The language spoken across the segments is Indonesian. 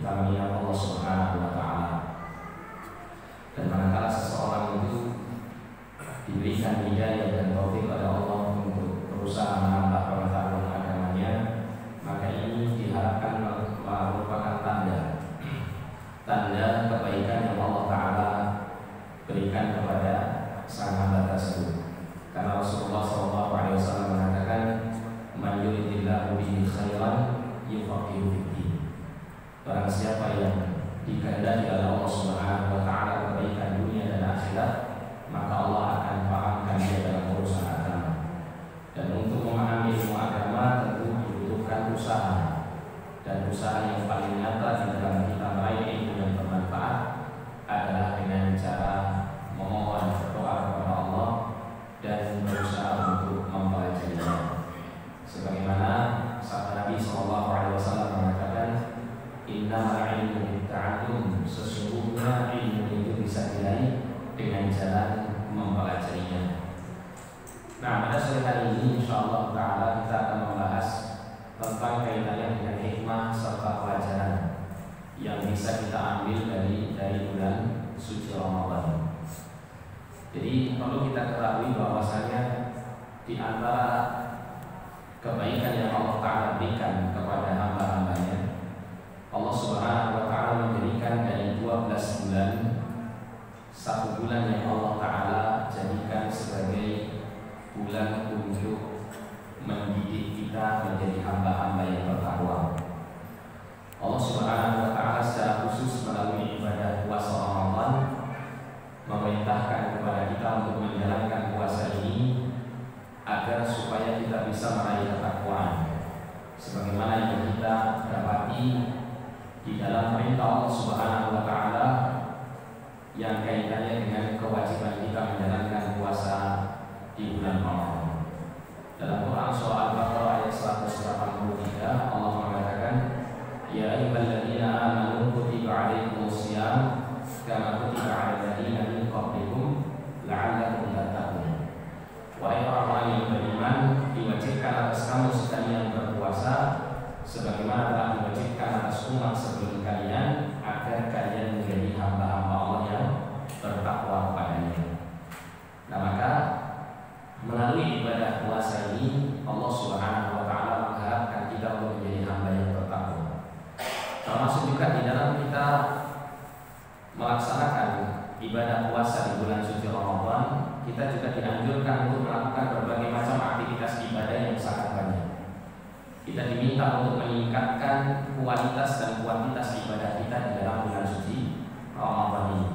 kita mengingat Allah Subhanahu wa Ta'ala. Dan manakala seseorang itu diberikan hidayah dan taufik oleh Allah untuk berusaha menambah pengetahuan agamanya, maka ini diharapkan merupakan tanda kebaikan yang Allah Ta'ala berikan kepada sang hamba tersebut. Karena Rasulullah SAW mengatakan, "Man yuridillahu bihi khairan yufaqihu fid-din." Barang siapa yang dikehendaki oleh Allah Subhanahu wa Ta'ala kebaikan dunia dan akhirat, maka Allah akan pahamkan dia dalam urusan agama. Dan untuk memahami ilmu agama tentu dibutuhkan usaha, dan usaha yang paling nyata di dalam kita meraih ilmu yang bermanfaat adalah dengan cara memohon berdoa kepada Allah dan berusaha untuk mempelajarinya. Sebagaimana sabda Nabi SAW mengatakan, "Innamal ilmu bitta'allum." Sesungguhnya ilmu itu bisa diraih dengan jalan mempelajarinya. Nah, pada sore hari ini insyaallah ta'ala kita akan membahas tentang kaitannya dengan hikmah serta pelajaran yang bisa kita ambil dari bulan suci Ramadan. Jadi perlu kita ketahui bahwasanya di antara kebaikan yang Allah Ta'ala berikan kepada hamba-hambanya, Allah Subhanahu wa Ta'ala menjadikan dari 12 bulan satu bulan yang Allah Ta'ala jadikan sebagai bulan untuk mendidik kita menjadi hamba-hamba yang bertakwa. Allah Subhanahu wa Ta'ala secara khusus melalui ibadah puasa Ramadan memerintahkan kepada kita untuk menjalankan puasa ini agar supaya kita bisa meraih ketakwaan. Sebagaimana yang kita dapati di dalam perintah Allah Subhanahu wa Ta'ala yang kaitannya dengan kewajiban kita menjalankan puasa di bulan Ramadan. Dalam Quran surah Al-Baqarah ayat 183 Allah mengatakan, "Ya ayyuhalladzina amanu kutiba 'alaikumusiyam kama kutiba 'alal ladzina min qablikum la'allakum tattaqun." Wahai orang-orang yang beriman, diwajibkan atas kamu sekalian berpuasa sebagaimana telah diwajibkan atas umat sebelum kalian agar kalian menjadi hamba-hamba Allah yang bertakwa kepadanya. Nah, maka melalui ibadah puasa ini Allah Subhanahu wa Ta'ala mengharapkan kita untuk menjadi hamba yang bertakwa. Termasuk juga di dalam kita melaksanakan ibadah puasa di bulan suci Ramadan, kita juga dianjurkan untuk melakukan berbagai macam aktivitas ibadah yang sangat banyak. Kita diminta untuk meningkatkan kualitas dan kuantitas ibadah kita di dalam bulan suci Ramadan ini.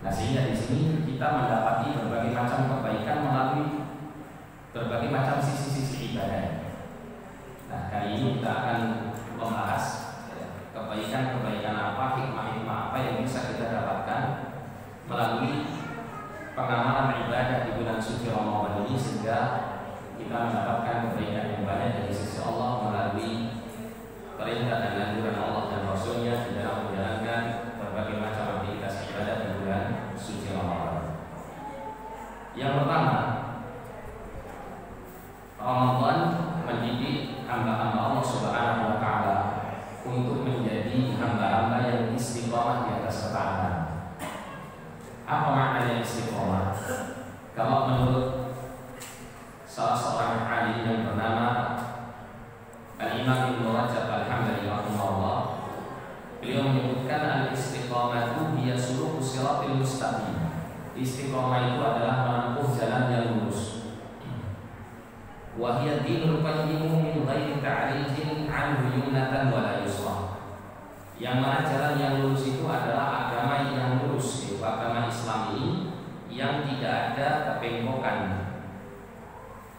Nah, sehingga di sini kita mendapati berbagai macam kebaikan melalui berbagai macam sisi-sisi ibadah. Nah, kali ini kita akan membahas kebaikan-kebaikan apa, hikmah-hikmah apa yang bisa kita dapatkan melalui pengamalan ibadah di bulan suci Ramadan ini, sehingga kita mendapatkan kebaikan yang banyak dari sisi Allah melalui perintah dan anjuran Allah dan Rasulnya di dalam menjalankan berbagai macam aktivitas ibadah di bulan suci Ramadan. Yang pertama, Ramadan mendidik hamba-hamba Allah Subhanahu wa Ta'ala untuk menjadi hamba-hamba yang istiqomah di atas ketaatan. Apa maknanya istiqomah? Kalau menurut salah seorang alim yang bernama Al-Imam Ibnu Rajab Al-Hambali rahimahullah, beliau menyebutkan al-istiqamatu hiya suluku siratil mustaqim. Istiqomah itu adalah menempuh jalan yang lurus. Wa hiya dinul qayyimu min ghairi ta'rijin anhu yumnatan wa la yusra. Yang mana jalan yang lurus itu adalah agama yang lurus, yaitu agama Islam ini yang tidak ada kebengkokan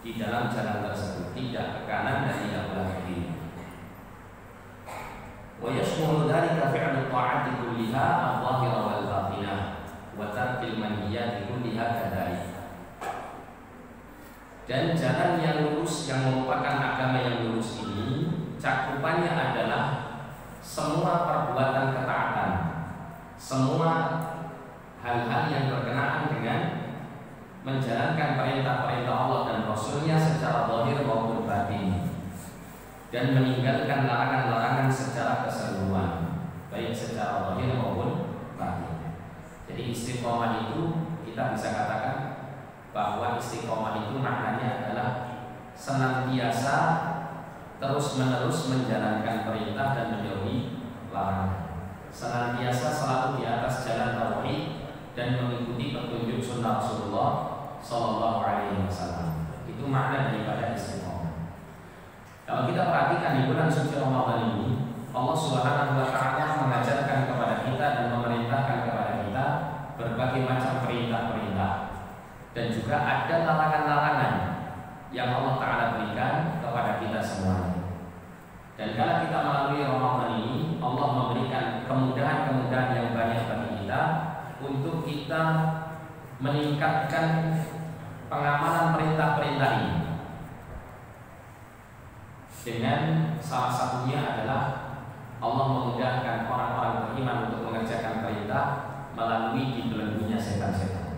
di dalam jalan tersebut, tidak ke kanan dan tidak belah ke kiri. Wa yashmulu dzalika fi'lu ta'ati kulliha adh-dhahira wal batinah wa tarkil manhiyati kulliha kadzalik. Dan jalan yang lurus yang merupakan agama yang lurus ini cakupannya adalah semua perbuatan ketaatan, semua hal-hal yang berkenaan dengan menjalankan perintah-perintah Allah dan Rasulnya secara zahir maupun batin, dan meninggalkan larangan-larangan secara keseluruhan. istiqomah itu kita bisa katakan bahwa istiqomah itu maknanya adalah senantiasa terus-menerus menjalankan perintah dan menjauhi larangan. Senantiasa selalu di atas jalan tauhid dan mengikuti petunjuk sunnah Rasulullah Sallallahu Alaihi Wasallam. Itu makna daripada istiqomah. Kalau kita perhatikan di bulan suci Ramadan ini, Allah Subhanahu Wa Taala mengajarkan kepada kita dan memerintahkan kepada kita berbagai macam perintah-perintah dan juga ada larangan-larangan yang Allah Ta'ala berikan kepada kita semuanya. Dan kalau kita melalui Ramadan ini, Allah memberikan kemudahan-kemudahan yang banyak bagi kita untuk kita meningkatkan pengamalan perintah-perintah ini. Dengan salah satunya adalah Allah memudahkan orang-orang beriman untuk mengerjakan perintah melalui dibelenggunya setan-setan.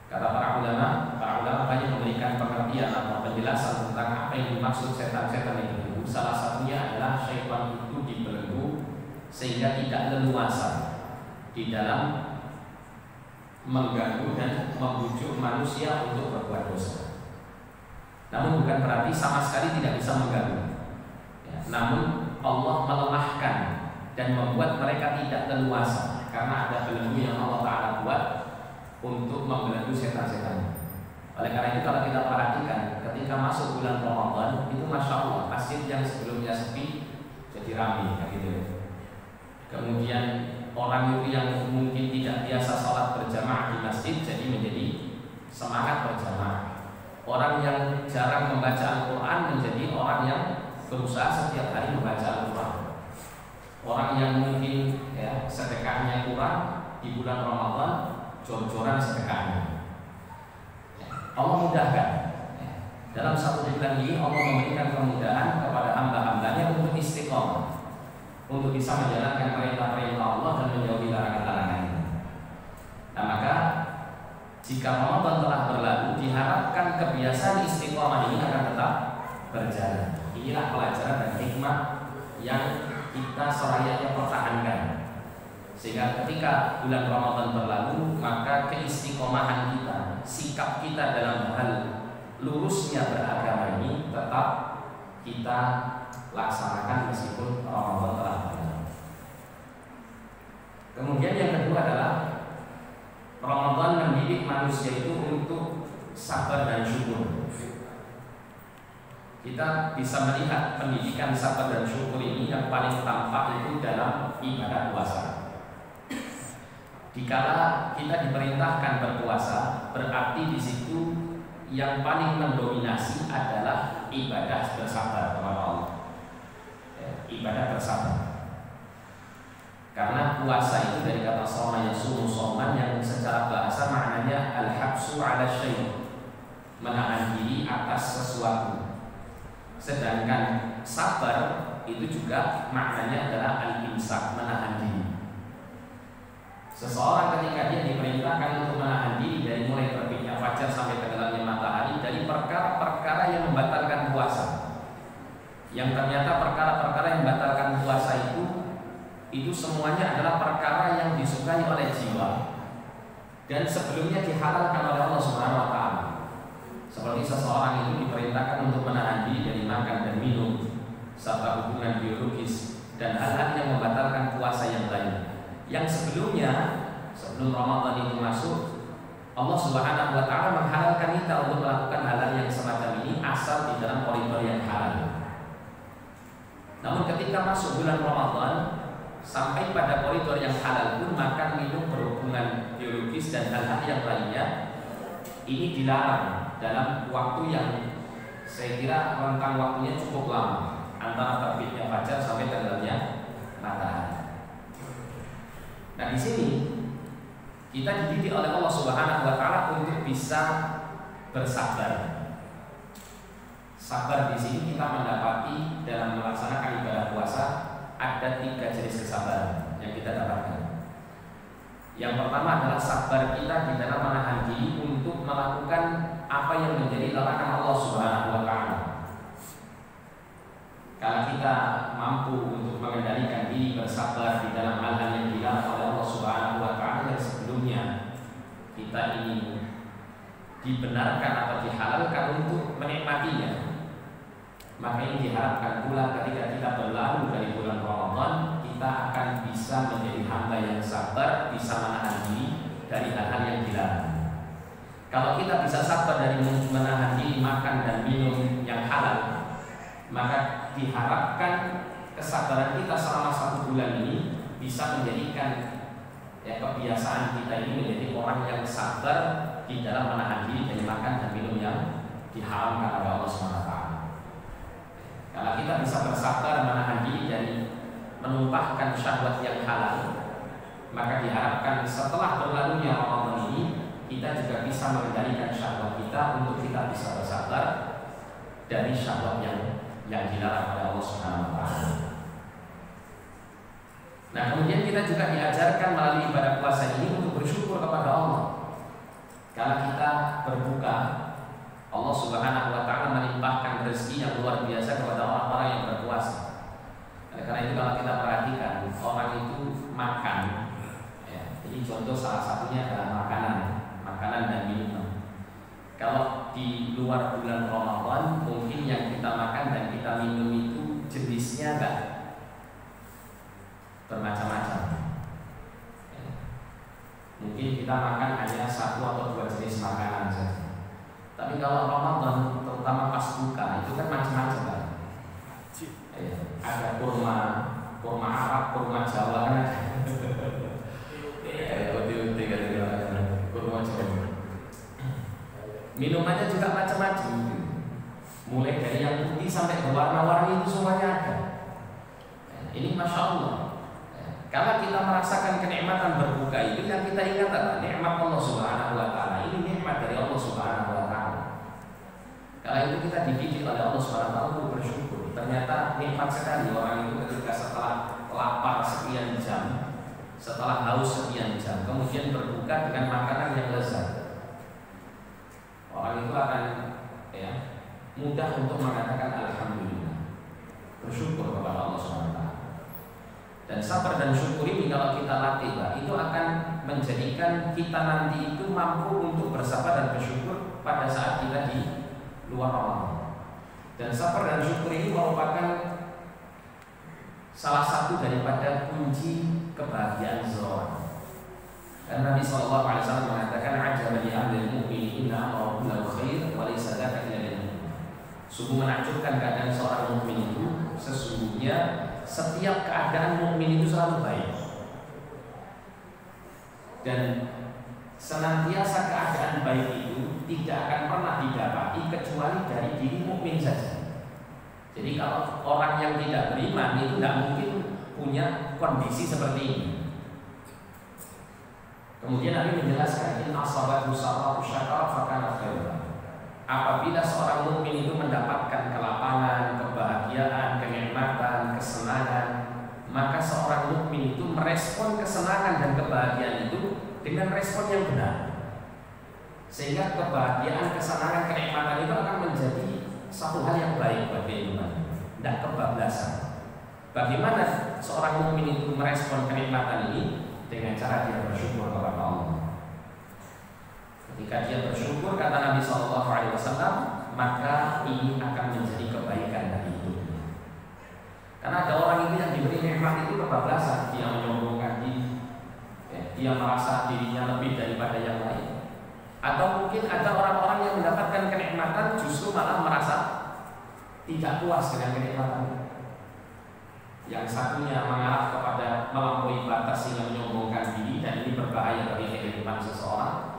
Kata para ulama banyak memberikan pengertian atau penjelasan tentang apa yang dimaksud setan-setan itu. Salah satunya adalah syaitan itu dibelenggu sehingga tidak leluasa di dalam mengganggu dan membujuk manusia untuk berbuat dosa. Namun bukan berarti sama sekali tidak bisa mengganggu. Ya, namun Allah melemahkan dan membuat mereka tidak leluasa karena ada belenggu yang Allah Ta'ala buat untuk membelenggu setan-setan. Oleh karena itu kalau kita perhatikan ketika masuk bulan Ramadan itu Masya Allah masjid yang sebelumnya sepi jadi ramai gitu. Kemudian orang itu yang mungkin tidak biasa sholat berjamaah di masjid jadi menjadi semangat berjamaah. Orang yang jarang membaca Al-Quran menjadi orang yang berusaha setiap hari membaca Al-Quran. Orang yang mungkin sedekahnya kurang di bulan Ramadan jor-joran sedekahnya. Allah mudahkan. Dalam satu bulan ini Allah memberikan kemudahan kepada hamba-hambanya untuk istiqomah, untuk bisa menjalankan perintah-perintah Allah dan menjauhi larangan-larangannya. Nah maka jika Ramadan telah berlalu, diharapkan kebiasaan istiqomah ini akan tetap berjalan. Inilah pelajaran dan hikmah yang kita serayanya pertahankan. Sehingga ketika bulan Ramadan berlalu, maka keistiqomahan kita, sikap kita dalam hal lurusnya beragama ini tetap kita laksanakan meskipun Ramadan telah berlalu. Kemudian yang kedua adalah Ramadan mendidik manusia itu untuk sabar dan syukur. Kita bisa melihat pendidikan sabar dan syukur ini yang paling tampak itu dalam ibadah puasa. Dikala kita diperintahkan berpuasa, berarti di situ yang paling mendominasi adalah ibadah bersabar kepada Allah. Ibadah bersabar. Karena puasa itu dari kata soma yasumu soman yang secara bahasa maknanya al-habsu ala syai', menahan diri atas sesuatu. Sedangkan sabar itu juga maknanya adalah al-imsak, menahan diri. Seseorang ketika dia diperintahkan untuk menahan diri dari mulai terbitnya fajar sampai tenggelamnya matahari dari perkara-perkara yang membatalkan puasa, yang ternyata perkara-perkara yang membatalkan puasa itu semuanya adalah perkara yang disukai oleh jiwa dan sebelumnya dihalalkan oleh Allah Subhanahu Wa Taala. Seperti seseorang itu diperintahkan untuk menahan diri dari makan dan minum serta hubungan biologis dan hal-hal yang membatalkan puasa yang lain. Yang sebelum Ramadan itu masuk, Allah Subhanahu Wa Taala menghalalkan kita untuk melakukan hal-hal yang semacam ini asal di dalam koridor yang halal. Namun ketika masuk bulan Ramadan sampai pada koridor yang halal pun makan, minum, berhubungan biologis dan hal-hal yang lainnya ini dilarang dalam waktu yang saya kira rentang waktunya cukup lama, antara terbitnya fajar sampai tenggelamnya matahari. Nah di sini kita dididik oleh Allah Subhanahu Wa Taala untuk bisa bersabar. Sabar di sini kita mendapati dalam melaksanakan ibadah puasa ada 3 jenis kesabaran yang kita dapatkan. Yang pertama adalah sabar kita di dalam menahan diri untuk melakukan apa yang menjadi larangan Allah Subhanahu Wa Taala. Kalau kita mampu untuk mengendalikan diri bersabar di dalam hal-hal yang dilarang oleh Allah Subhanahu kita ini dibenarkan atau dihalalkan untuk menikmatinya, maka ini diharapkan pula ketika kita berlalu dari bulan Ramadan, kita akan bisa menjadi hamba yang sabar, bisa menahan diri dari hal-hal yang dilarang. Kalau kita bisa sabar dari menahan diri makan dan minum yang halal, maka diharapkan kesabaran kita selama 1 bulan ini bisa menjadikan kebiasaan kita ini menjadi orang yang sabar di dalam menahan diri dari makan dan minum yang diharamkan oleh Allah SWT. Kalau kita bisa bersabar menahan diri dari menumpahkan syahwat yang halal, maka diharapkan setelah berlalunya Ramadan ini kita juga bisa mengendalikan syahwat kita untuk kita bisa bersabar dari syahwat yang dilarang oleh Allah SWT. Nah, kemudian kita juga diajarkan melalui ibadah puasa ini untuk bersyukur kepada Allah. Kalau kita berbuka, Allah Subhanahu wa Ta'ala melimpahkan rezeki yang luar biasa kepada orang-orang yang berpuasa. Karena itu kalau kita perhatikan orang itu makan, jadi contoh salah satunya adalah makanan dan minuman. Kalau di luar bulan Ramadan, mungkin yang kita makan dan kita minum itu jenisnya enggak bermacam-macam. Mungkin kita makan hanya 1 atau 2 jenis makanan saja. Tapi kalau Ramadan, terutama pas buka, itu kan macam-macam kan. Ada kurma Arab, kurma Jawa kan ada. Kurma Jawa. Minumannya juga macam-macam. Mulai dari yang putih sampai berwarna-warni itu semuanya ada. Ini Masya Allah. Kalau kita merasakan kenikmatan berbuka itu, yang kita ingat adalah nikmat Allah Subhanahu wa Ta'ala. Ini nikmat dari Allah Subhanahu wa Ta'ala. Kalau itu kita dididik oleh Allah Subhanahu wa Ta'ala untuk bersyukur. Ternyata nikmat sekali orang itu ketika setelah lapar sekian jam, setelah haus sekian jam, kemudian berbuka dengan makanan yang lezat. Orang itu akan mudah untuk mengatakan alhamdulillah, bersyukur kepada Allah Subhanahu wa Ta'ala. Dan sabar dan syukur ini kalau kita latih, itu akan menjadikan kita nanti itu mampu untuk bersabar dan bersyukur pada saat kita di luar Ramadan. Dan sabar dan syukur ini merupakan salah satu daripada kunci kebahagiaan seseorang. Karena Nabi sallallahu alaihi wasallam mengatakan, "Ajaban li amril mu'min inna amrahu lahu khair wa laysa dzaka illa lil mu'min." Sungguh menakjubkan keadaan seorang mukmin itu, sesungguhnya setiap keadaan mukmin itu selalu baik. Dan senantiasa keadaan baik itu tidak akan pernah didapati kecuali dari diri mukmin saja. Jadi kalau orang yang tidak beriman itu tidak mungkin punya kondisi seperti ini. Kemudian Nabi menjelaskan, "In asabathu sarra'u syakara fakana khairan." Apabila seorang mukmin itu mendapatkan kelapangan, kebahagiaan, kenikmatan, kesenangan, maka seorang mukmin itu merespon kesenangan dan kebahagiaan itu dengan respon yang benar. Sehingga kebahagiaan, kesenangan, kenikmatan itu akan menjadi satu hal yang baik bagi iman, tidak kebablasan. Bagaimana seorang mukmin itu merespon kenikmatan ini? Dengan cara dia bersyukur kepada Allah. Ketika dia bersyukur, kata Nabi SAW, maka ini akan menjadi kebaikan dari hidupnya. Karena ada orang itu yang diberi nikmat itu kebablasan, dia menyombongkan diri, dia merasa dirinya lebih daripada yang lain. Atau mungkin ada orang-orang yang mendapatkan kenikmatan justru malah merasa tidak puas dengan kenikmatan. Yang satunya mengarah kepada melampaui batas hingga menyombongkan diri, dan ini berbahaya bagi kehidupan seseorang.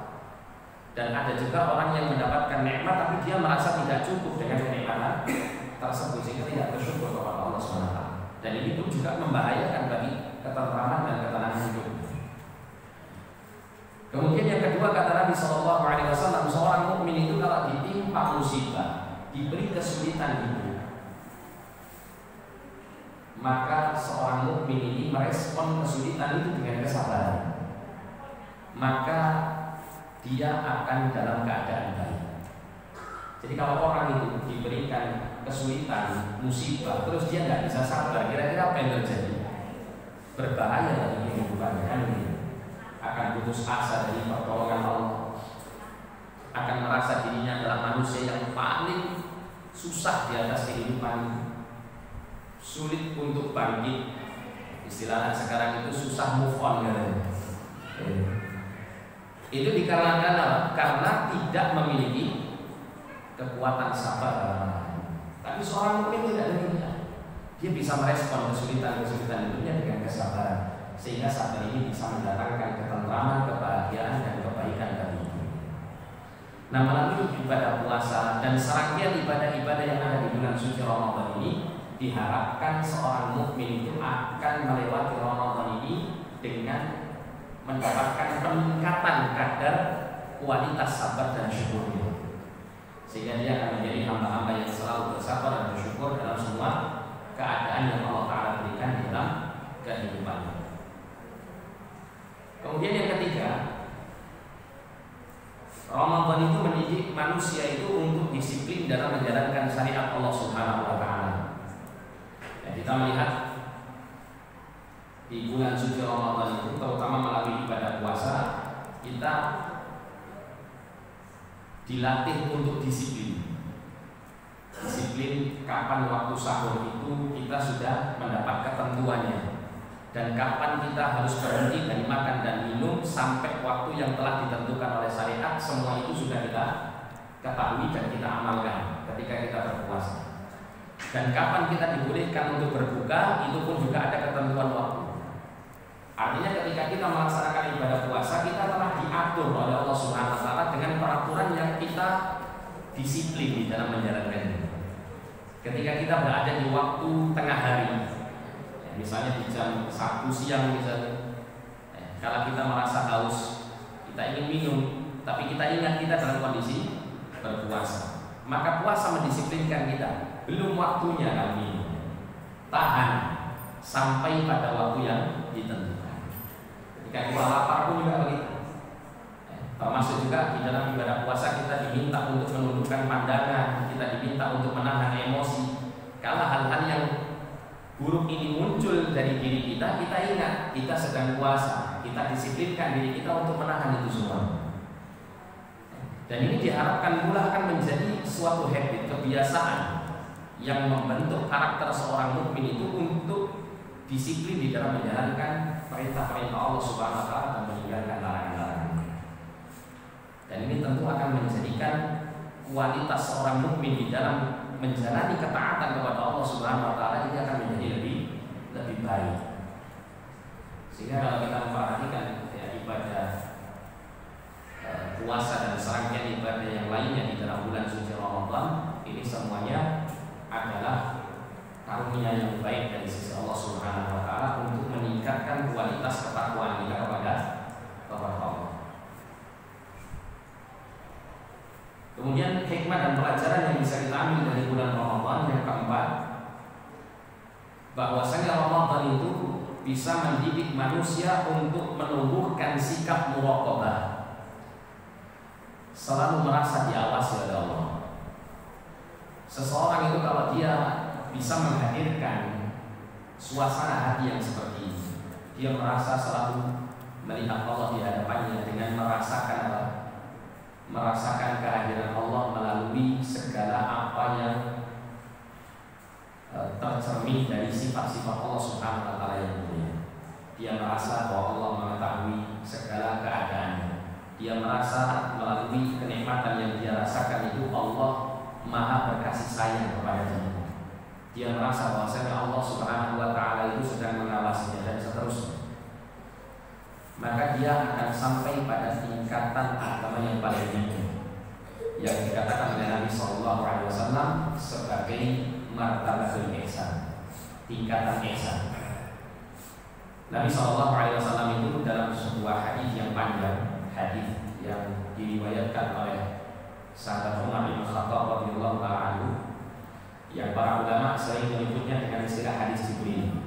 Dan ada juga orang yang mendapatkan nikmat tapi dia merasa tidak cukup dengan kenikmatan tersebut sehingga tidak bersyukur kepada Allah SWT. Dan ini pun juga membahayakan bagi ketentraman dan ketenangan hidup. Kemudian yang kedua, kata Nabi SAW, seorang mukmin itu kalau ditimpa musibah, diberi kesulitan hidup, maka seorang mukmin ini merespon kesulitan itu dengan kesabaran. Maka dia akan dalam keadaan baik. Jadi kalau orang itu diberikan kesulitan, musibah, terus dia nggak bisa sabar, kira-kira apa yang terjadi? Berbahaya bagi kehidupannya, kan? Akan putus asa dari pertolongan Allah, susah di atas kehidupan, sulit untuk bangkit. Istilah sekarang itu susah move on katanya. Itu dikarenakan apa? Karena tidak memiliki kekuatan sabar. Tapi seorang mukmin tidak demikian. Dia bisa merespon kesulitan-kesulitan hidupnya dengan kesabaran, sehingga sabar ini bisa mendatangkan ketentraman, kebahagiaan, dan kebaikan bagi hidup. Nah, melalui ibadah puasa dan serangkaian ibadah-ibadah yang ada di bulan suci Ramadan ini, diharapkan seorang mukmin itu akan melewati Ramadan ini dengan mendapatkan peningkatan kadar kualitas sabar dan syukurnya, sehingga dia akan menjadi hamba-hamba yang selalu bersabar dan bersyukur dalam semua keadaan yang Allah Ta'ala berikan di dalam kehidupannya. Kemudian yang ketiga, Ramadan itu mendidik manusia itu untuk disiplin dalam menjalankan syariat Allah Subhanahu wa Ta'ala. Kita melihat di bulan suci Ramadan itu, terutama melalui ibadah puasa, kita dilatih untuk disiplin. Disiplin kapan waktu sahur itu kita sudah mendapat ketentuannya, dan kapan kita harus berhenti dari makan dan minum sampai waktu yang telah ditentukan oleh syariat. Semua itu sudah kita ketahui dan kita amalkan ketika kita berpuasa. Dan kapan kita dibolehkan untuk berbuka, itu pun juga ada ketentuan waktu. Artinya ketika kita melaksanakan ibadah puasa, kita telah diatur oleh Allah Subhanahu wa Ta'ala dengan peraturan yang kita disiplin di dalam menjalankannya. Ketika kita berada di waktu tengah hari, misalnya di jam 1 siang misalnya, kalau kita merasa haus, kita ingin minum, tapi kita ingat kita dalam kondisi berpuasa, maka puasa mendisiplinkan kita. Belum waktunya kami tahan sampai pada waktu yang ditentukan. Ketika kita lapar pun juga begitu. Termasuk juga di dalam ibadah puasa kita diminta untuk menundukkan pandangan, kita diminta untuk menahan emosi. Kalau hal-hal yang buruk ini muncul dari diri kita, kita ingat kita sedang puasa, kita disiplinkan diri kita untuk menahan itu semua. Dan ini diharapkan pula akan menjadi suatu habit, kebiasaan yang membentuk karakter seorang mukmin itu untuk disiplin di dalam menjalankan perintah-perintah Allah Subhanahu wa Ta'ala dan meninggalkan larangan-larangan. Dan ini tentu akan menjadikan kualitas seorang mukmin di dalam menjalani ketaatan kepada Allah Subhanahu wa Ta'ala ini akan menjadi lebih baik. Sehingga kalau kita memperhatikan ibadah puasa dan serangkaian ibadah yang lainnya di dalam bulan suci Ramadan, ini semuanya adalah karunia yang baik dari sisi Allah Subhanahu wa Ta'ala untuk meningkatkan kualitas ketakwaan kita kepada Allah. Kemudian hikmah dan pelajaran yang bisa kita ambil dari bulan Ramadan yang keempat, bahwasanya Ramadan itu bisa mendidik manusia untuk menumbuhkan sikap muraqabah, selalu merasa diawasi oleh Allah. Seseorang itu kalau dia bisa menghadirkan suasana hati yang seperti ini, dia merasa selalu melihat Allah di hadapannya dengan merasakan kehadiran Allah melalui segala apa yang tercermin dari sifat-sifat Allah Subhanahu wa Ta'ala yang mulia. Dia merasa bahwa Allah mengetahui segala keadaannya. Dia merasa melalui kenikmatan yang dia rasakan itu Allah Maha berkasih sayang kepada dia. Dia merasa bahwasanya Allah Subhanahu wa Ta'ala itu sedang mengawasinya dan seterusnya. Maka dia akan sampai pada tingkatan agama yang paling tinggi, yang dikatakan oleh Nabi Sallallahu Alaihi Wasallam sebagai martabatul ihsan, tingkatan ihsan. Nabi Sallallahu Alaihi Wasallam itu dalam sebuah hadis yang panjang, hadis yang diriwayatkan oleh sahabat Umar bin Khattab radhiyallahu anhu, yang para ulama sering menyebutnya dengan istilah hadis Jibril.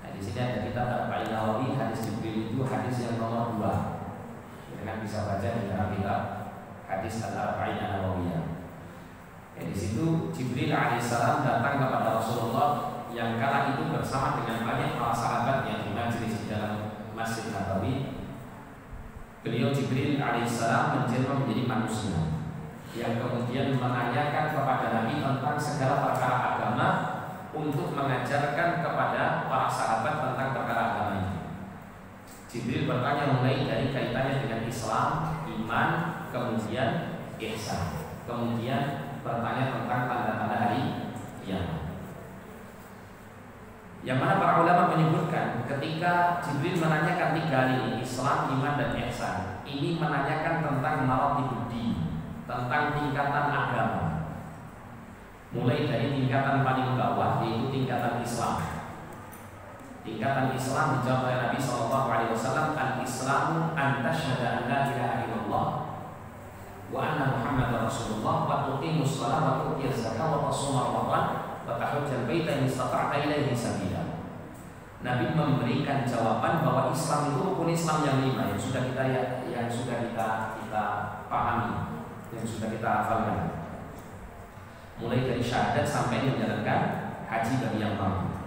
Hadis ini ada kitab Arba'in Nawawi, hadis Jibril itu hadis yang nomor 2. Kita bisa baca di dalam kitab hadis Al-Arba'in Nawawiyah. Di situ Jibril alaihissalam datang kepada Rasulullah yang kala itu bersama dengan banyak para sahabat yang di majlis di dalam Masjid Nabawi. Beliau Jibril alaihissalam menjelma menjadi manusia. yang kemudian menanyakan kepada Nabi tentang segala perkara agama untuk mengajarkan kepada para sahabat tentang perkara agama ini. Jibril bertanya mulai dari kaitannya dengan Islam, iman, kemudian ihsan, kemudian bertanya tentang tanda-tanda hari kiamat. Yang mana para ulama menyebutkan ketika Jibril menanyakan 3 hal ini, Islam, iman, dan ihsan, ini menanyakan tentang maratibud-din, tentang tingkatan agama, mulai dari tingkatan paling bawah yaitu tingkatan Islam. Tingkatan Islam dijawab oleh Nabi SAW, al-Islamu an tasyhada an la ilaha illallah wa anna Muhammadar Rasulullah wa tuqimus shalah wa tu'tiyaz zakah wa tasuma Ramadan wa tahujjal baita in istata'ta ilaihi sabila. Nabi memberikan jawaban bahwa Islam itu rukun Islam yang 5 yang sudah kita pahami, yang sudah kita hafalkan, mulai dari syahadat sampai menjalankan haji bagi yang mampu.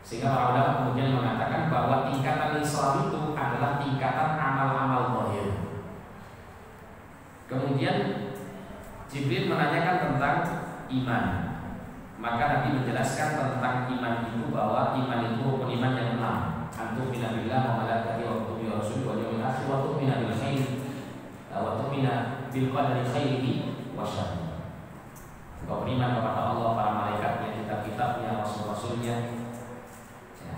Sehingga para ulama kemudian mengatakan bahwa tingkatan Islam itu adalah tingkatan amal-amal zahir. Kemudian Jibril menanyakan tentang iman. Maka Nabi menjelaskan tentang iman itu bahwa iman itu rukun iman yang 6. Antum billahi wa malaikatihi wa kutubihi wa rusulihi wal yawmil akhir wa tu'minu bil khair wa tu'minu bil qadari khairihi wa syarrihi. Kau beriman kepada Allah, para malaikatnya, kitab-kitabnya, rasul-rasulnya,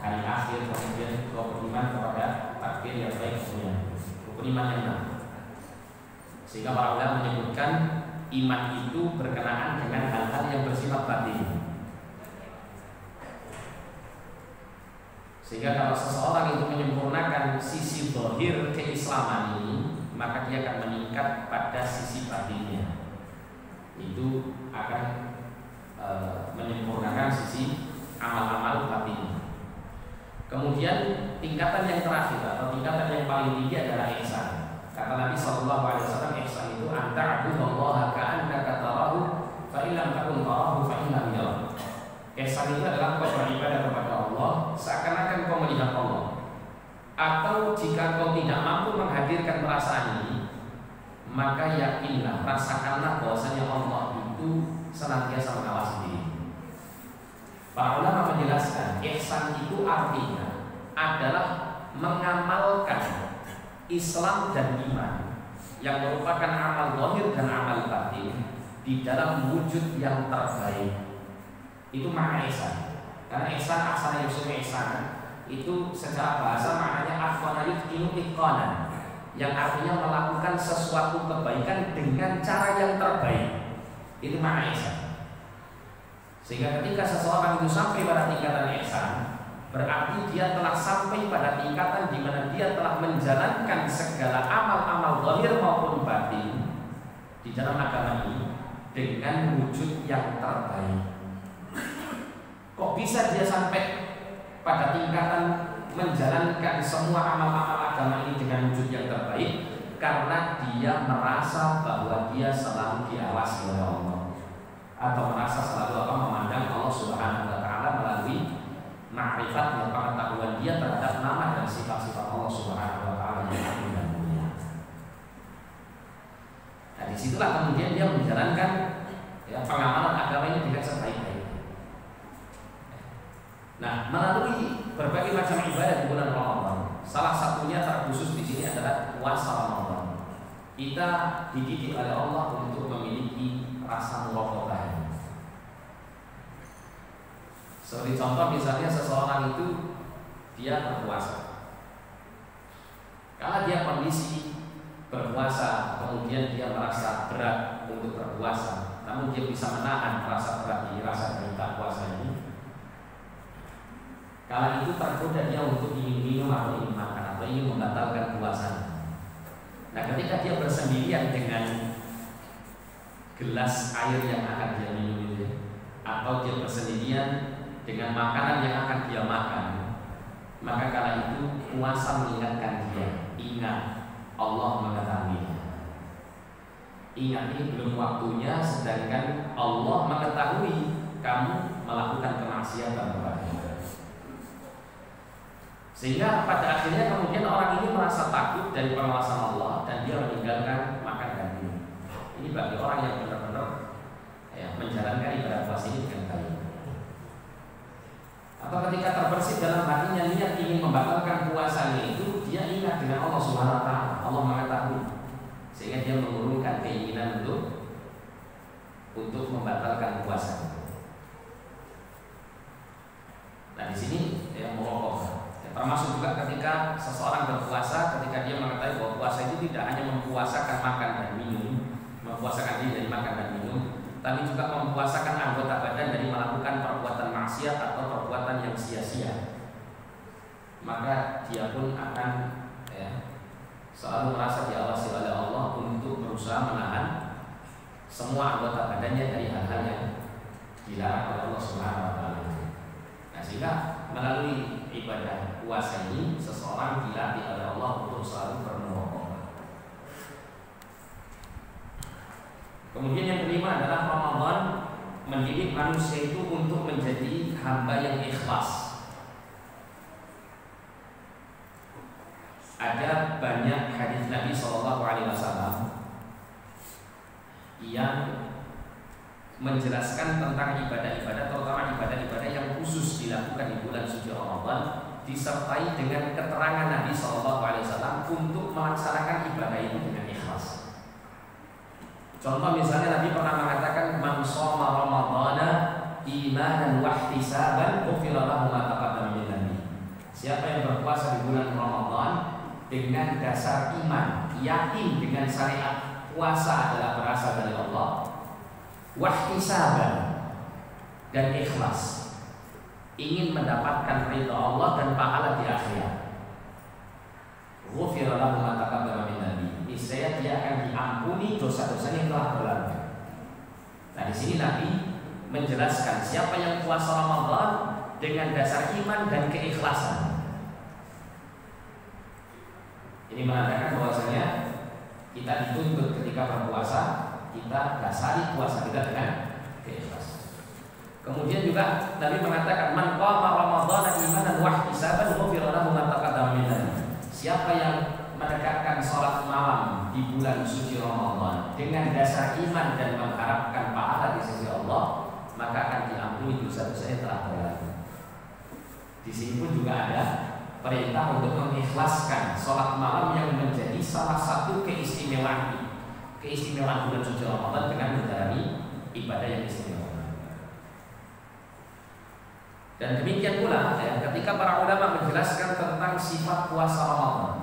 hari akhir, kemudian kau beriman kepada takdir yang baik semuanya. Rukun iman yang 6. Sehingga para ulama menyebutkan iman itu berkenaan dengan hal-hal yang bersifat batin. Sehingga kalau seseorang itu menyempurnakan sisi zahir keislaman ini, maka dia akan meningkat pada sisi batinnya. Itu akan menyempurnakan sisi amal-amal batinnya. Kemudian tingkatan yang terakhir atau tingkatan yang paling tinggi adalah ihsan. Kata Nabi SAW, ihsan itu anta'budallaha ka'annaka tarahu fa in lam takun tarahu fa innahu yarak. Ihsan itu adalah kau beribadah kepada Allah seakan-akan kau melihat Allah. Atau jika kau tidak mampu menghadirkan perasaan ini, maka yakinlah, rasakanlah bahwasanya Allah itu senantiasa mengawasi diri. Para ulama menjelaskan ihsan itu artinya adalah mengamalkan Islam dan iman yang merupakan amal zahir dan amal batin di dalam wujud yang terbaik. Itu makna ihsan. Karena ihsan asal ihsan itu secara bahasa maknanya aqwana yutqinu itqanan, yang artinya melakukan sesuatu kebaikan dengan cara yang terbaik. Itu makna ihsan. Sehingga ketika seseorang itu sampai pada tingkatan ihsan, berarti dia telah sampai pada tingkatan di mana dia telah menjalankan segala amal-amal zahir maupun batin di dalam agama ini dengan wujud yang terbaik. Kok bisa dia sampai pada tingkatan menjalankan semua amal-amal agama ini dengan wujud yang terbaik? Karena dia merasa bahwa dia selalu diawasi oleh Allah, atau merasa selalu memandang Allah Subhanahu wa taala melalui ma'rifatnya, pengetahuan dia terhadap nama dan sifat-sifat Allah Subhanahu wa taala yang agung dan mulia. Nah, disitulah kemudian dia menjalankan pengamalan agama ini dengan sebaik-baiknya. Nah, melalui berbagai macam ibadah di bulan Ramadan, salah satunya terkhusus di sini adalah puasa Ramadan. Kita dididik oleh Allah untuk memiliki rasa muraqabah. Seperti contoh misalnya seseorang itu dia berpuasa. Kalau dia kondisi berpuasa, kemudian dia merasa berat untuk berpuasa, namun dia bisa menahan rasa berat ini, rasa perintah puasa ini. Kalau itu tergoda dia untuk ingin minum atau ingin makan atau ingin membatalkan puasa. Nah, ketika dia bersendirian dengan gelas air yang akan dia minum itu, atau dia bersendirian dengan makanan yang akan dia makan, maka kala itu puasa mengingatkan dia, ingat Allah mengetahui. Ingat ini belum waktunya, sedangkan Allah mengetahui kamu melakukan kemaksiatan kepadanya. Sehingga pada akhirnya kemudian orang ini merasa takut dari pengawasan Allah dan dia meninggalkan makan dan minum. ini bagi orang yang benar-benar menjalankan ibadah puasa ini dengan baik. Atau ketika terbersih dalam hatinya niat ingin membatalkan puasanya itu, dia ingat dengan Allah Subhanahu wa taala. Allah mengetahui sehingga dia mengurungkan keinginan untuk membatalkan puasa. Nah, di sini muraqabah. Termasuk juga ketika seseorang berpuasa, ketika dia mengetahui bahwa puasa itu tidak hanya mempuasakan makan dan minum, mempuasakan diri dari makan dan minum, tapi juga mempuasakan anggota badan dari melakukan perbuatan maksiat atau perbuatan yang sia-sia. Maka dia pun akan selalu merasa diawasi oleh Allah untuk berusaha menahan semua anggota badannya dari hal-hal yang dilarang oleh Allah Subhanahu wa taala. Nah, sehingga melalui ibadah puasa ini seseorang dilatih oleh Allah untuk selalu bermuraqabah. Kemudian yang kelima adalah Ramadan mendidik manusia itu untuk menjadi hamba yang ikhlas. Ada banyak hadis Nabi SAW yang menjelaskan tentang ibadah-ibadah, terutama ibadah-ibadah yang khusus dilakukan di bulan suci Ramadan, disertai dengan keterangan Nabi SAW untuk melaksanakan ibadah itu dengan ikhlas. Contoh misalnya Nabi pernah mengatakan, "Man shoma Ramadhana imanan wa ihtisaban ghufira lahu ma taqaddama min dhanbi." Siapa yang berpuasa di bulan Ramadan dengan dasar iman, yakin dengan syariat puasa adalah berasal dari Allah, wahtisaban dan ikhlas, ingin mendapatkan ridha Allah dan pahala di akhirat, ghufira lahu ma taqaddama min dhanbi, niscaya dia akan diampuni dosa-dosanya yang telah berlalu. Nah, di sini Nabi menjelaskan siapa yang puasa Ramadan dengan dasar iman dan keikhlasan. Ini menandakan bahwasanya kita dituntut ketika berpuasa kita dasari puasa kita dengan keikhlasan. Kemudian juga Nabi mengatakan, "Man qama Ramadhana imanan wa ihtisaban ghufira lahu ma taqaddama min dhanbi." Siapa yang menegakkan sholat malam di bulan suci Ramadan dengan dasar iman dan mengharapkan pahala di sisi Allah, maka akan diampuni dosa-dosa yang telah berlalu. Di sini pun juga ada perintah untuk mengikhlaskan sholat malam yang menjadi salah satu keistimewaan bulan suci Ramadan dengan menjalani ibadah yang istimewa. Dan demikian pula ketika para ulama menjelaskan tentang sifat puasa Ramadan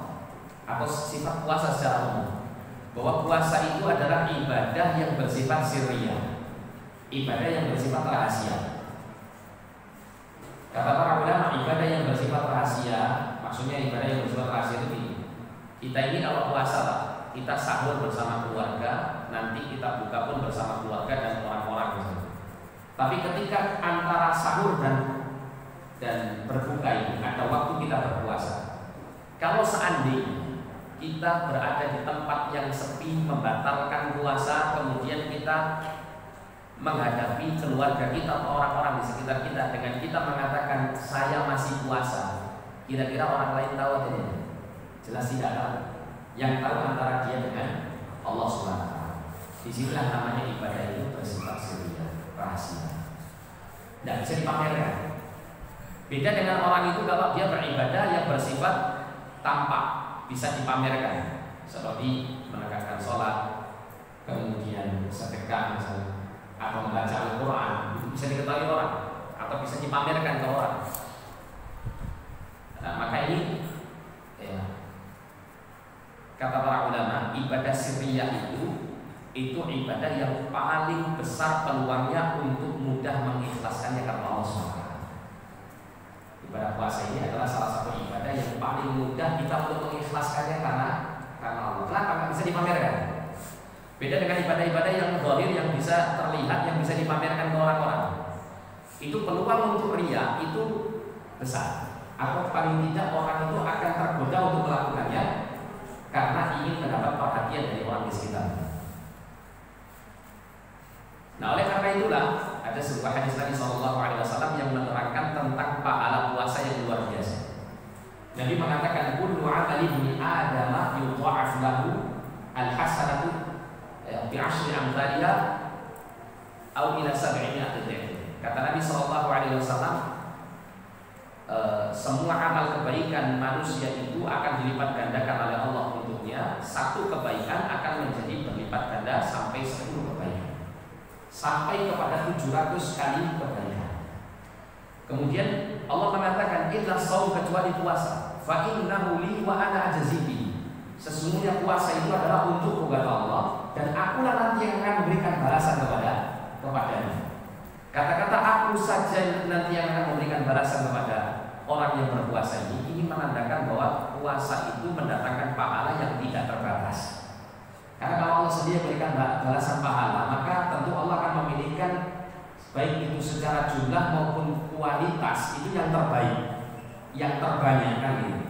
atau sifat puasa secara umum, bahwa puasa itu adalah ibadah yang bersifat sirriyah, ibadah yang bersifat rahasia. Kata para ulama, ibadah yang bersifat rahasia, maksudnya ibadah yang bersifat rahasia itu ini. Kita ini kalau puasa Pak, kita sahur bersama keluarga, nanti kita buka pun bersama keluarga dan orang-orang misalnya. Tapi ketika antara sahur dan berbuka ini ada waktu kita berpuasa. Kalau seandainya kita berada di tempat yang sepi, membatalkan puasa, kemudian kita menghadapi keluarga kita atau orang-orang di sekitar kita dengan kita mengatakan saya masih puasa, kira-kira orang lain tahu atau tidak? Jelas tidak tahu. Yang tahu antara dia dengan Allah SWT. Disinilah namanya ibadah itu bersifat sirriyah, rahasia, tidak bisa dipamerkan. Beda dengan orang itu kalau dia beribadah yang bersifat tampak, bisa dipamerkan, seperti menegakkan sholat, kemudian sedekah misalnya, atau membaca Al-Quran, itu bisa diketahui orang atau bisa dipamerkan ke orang. Nah, maka ini kata para ulama, ibadah sirriyah itu ibadah yang paling besar peluangnya untuk mudah mengikhlaskannya karena Allah SWT. Ibadah puasa ini adalah salah satu ibadah yang paling mudah kita untuk mengikhlaskannya karena Allah. Kenapa? Nggak bisa dipamerkan. Beda dengan ibadah-ibadah yang zahir, yang bisa terlihat, yang bisa dipamerkan ke orang-orang. Itu peluang untuk riya itu besar. Atau paling tidak orang itu akan tergoda untuk melakukannya karena ingin mendapat perhatian dari orang di sekitar. Nah, oleh karena itulah ada sebuah hadis Nabi SAW yang menerangkan tentang pahala puasa yang luar biasa. Nabi mengatakan, "Kullu 'amali ibni Adam yudha'af lahu al-hasanatu bi asyri amthaliha au ila 700 dhif. Kata Nabi sallallahu alaihi wasallam, semua amal kebaikan manusia itu akan dilipat gandakan oleh Allah untuknya. Satu kebaikan akan menjadi berlipat ganda sampai 10 kebaikan, sampai kepada 700 kali kebaikan. Kemudian Allah mengatakan illa shaum, kecuali puasa, fa innahu li wa ana ajazibi. Sesungguhnya puasa itu adalah untuk kata Allah, dan akulah nanti yang akan memberikan balasan kepadanya. Kata-kata aku saja nanti yang akan memberikan balasan kepada orang yang berpuasa ini menandakan bahwa puasa itu mendatangkan pahala yang tidak terbatas. Karena kalau Allah sendiri memberikan balasan pahala, maka tentu Allah akan memilihkan baik itu secara jumlah maupun kualitas itu yang terbaik, yang terbanyak kan gitu.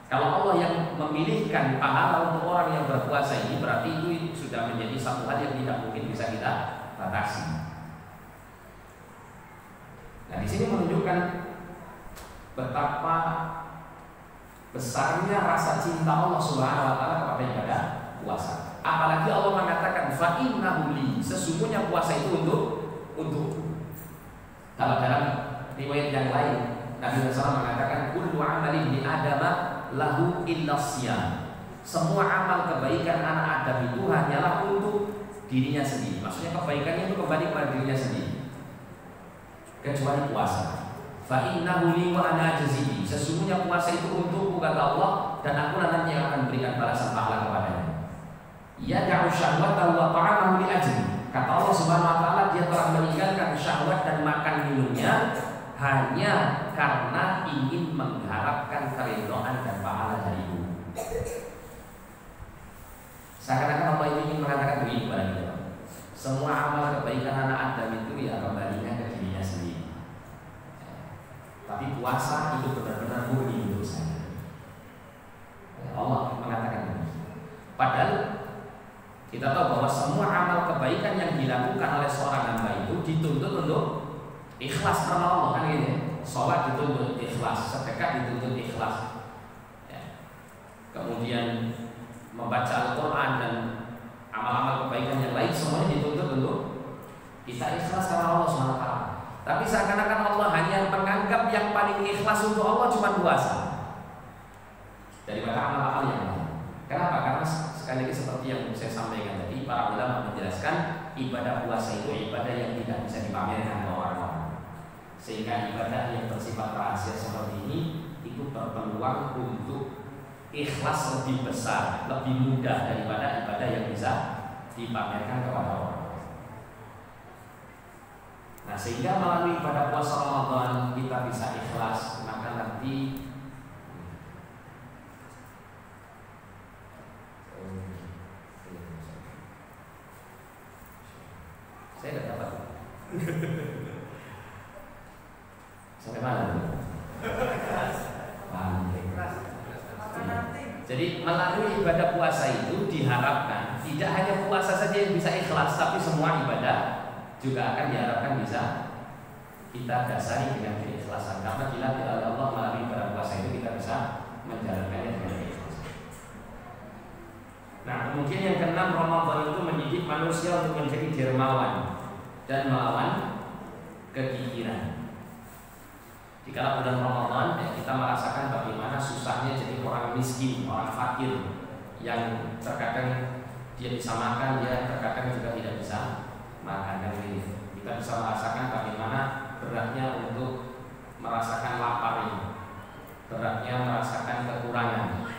Kalau Allah yang memilihkan pahala untuk orang yang berpuasa ini, berarti itu sudah menjadi satu hal yang tidak mungkin bisa kita batasi. Nah, di sini menunjukkan betapa besarnya rasa cinta Allah Subhanahu wa taala kepada ibadah puasa. Apalagi Allah mengatakan fa innahu li, sesungguhnya puasa itu untuk. Kalau dalam riwayat yang lain Nabi SAW mengatakan kullu amali ibni adama lahu illa siyam. Semua amal kebaikan anak Adam itu hanyalah untuk dirinya sendiri. Maksudnya kebaikannya itu kembali kepada dirinya sendiri, kecuali puasa. Fa innahu li wa ana ajazibi. Sesungguhnya puasa itu untuk kata Allah, dan aku nanti yang akan berikan balasan pahala kepadanya. Ya da'u syahwatahu wa ta'amahu li ajri. Kata Allah Subhanahu wa taala, dia telah meninggalkan syahwat dan makan minumnya hanya karena ingin mengharapkan keridhaan dan pahala dariku. Seakan-akan Allah itu ingin mengatakan begini kepada kita. Semua amal kebaikan anak Adam itu ya kembalinya ke dirinya sendiri. Tapi puasa itu benar-benar murni untuk saya. Allah mengatakan ini. Padahal kita tahu bahwa semua amal kebaikan yang dilakukan oleh seorang hamba itu dituntut untuk ikhlas karena Allah, kan gitu ya. Sholat dituntut ikhlas, sedekah dituntut ikhlas. Kemudian membaca Al-Quran dan amal-amal kebaikan yang lain semuanya dituntut untuk kita ikhlas karena Allah SWT. Tapi seakan-akan Allah hanya menganggap yang paling ikhlas untuk Allah cuma puasa daripada amal-amal yang lain. Kenapa? Karena sekali lagi seperti yang saya sampaikan tadi, para ulama menjelaskan ibadah puasa itu ibadah yang tidak bisa dipamerkan ke orang-orang. Sehingga ibadah yang bersifat rahasia seperti ini itu berpeluang untuk ikhlas lebih besar, lebih mudah daripada ibadah yang bisa dipamerkan kepada orang. Nah, sehingga melalui ibadah puasa Ramadan kita bisa ikhlas, maka nanti saya tidak dapat. Sampai mana? Jadi melalui ibadah puasa itu diharapkan tidak hanya puasa saja yang bisa ikhlas, tapi semua ibadah juga akan diharapkan bisa kita dasari dengan keikhlasan. Karena dilatih oleh Allah melalui ibadah puasa itu kita bisa menjalankannya dengan keikhlasan. Nah, kemudian yang keenam, Ramadan itu mendidik manusia untuk menjadi dermawan dan melawan kegigiran. Jika bulan Ramadan kita merasakan bagaimana susahnya jadi orang miskin, orang fakir, yang terkadang dia bisa makan, dia terkadang juga tidak bisa makan. Dan kita bisa merasakan bagaimana beratnya untuk merasakan lapar ini, beratnya merasakan kekurangan.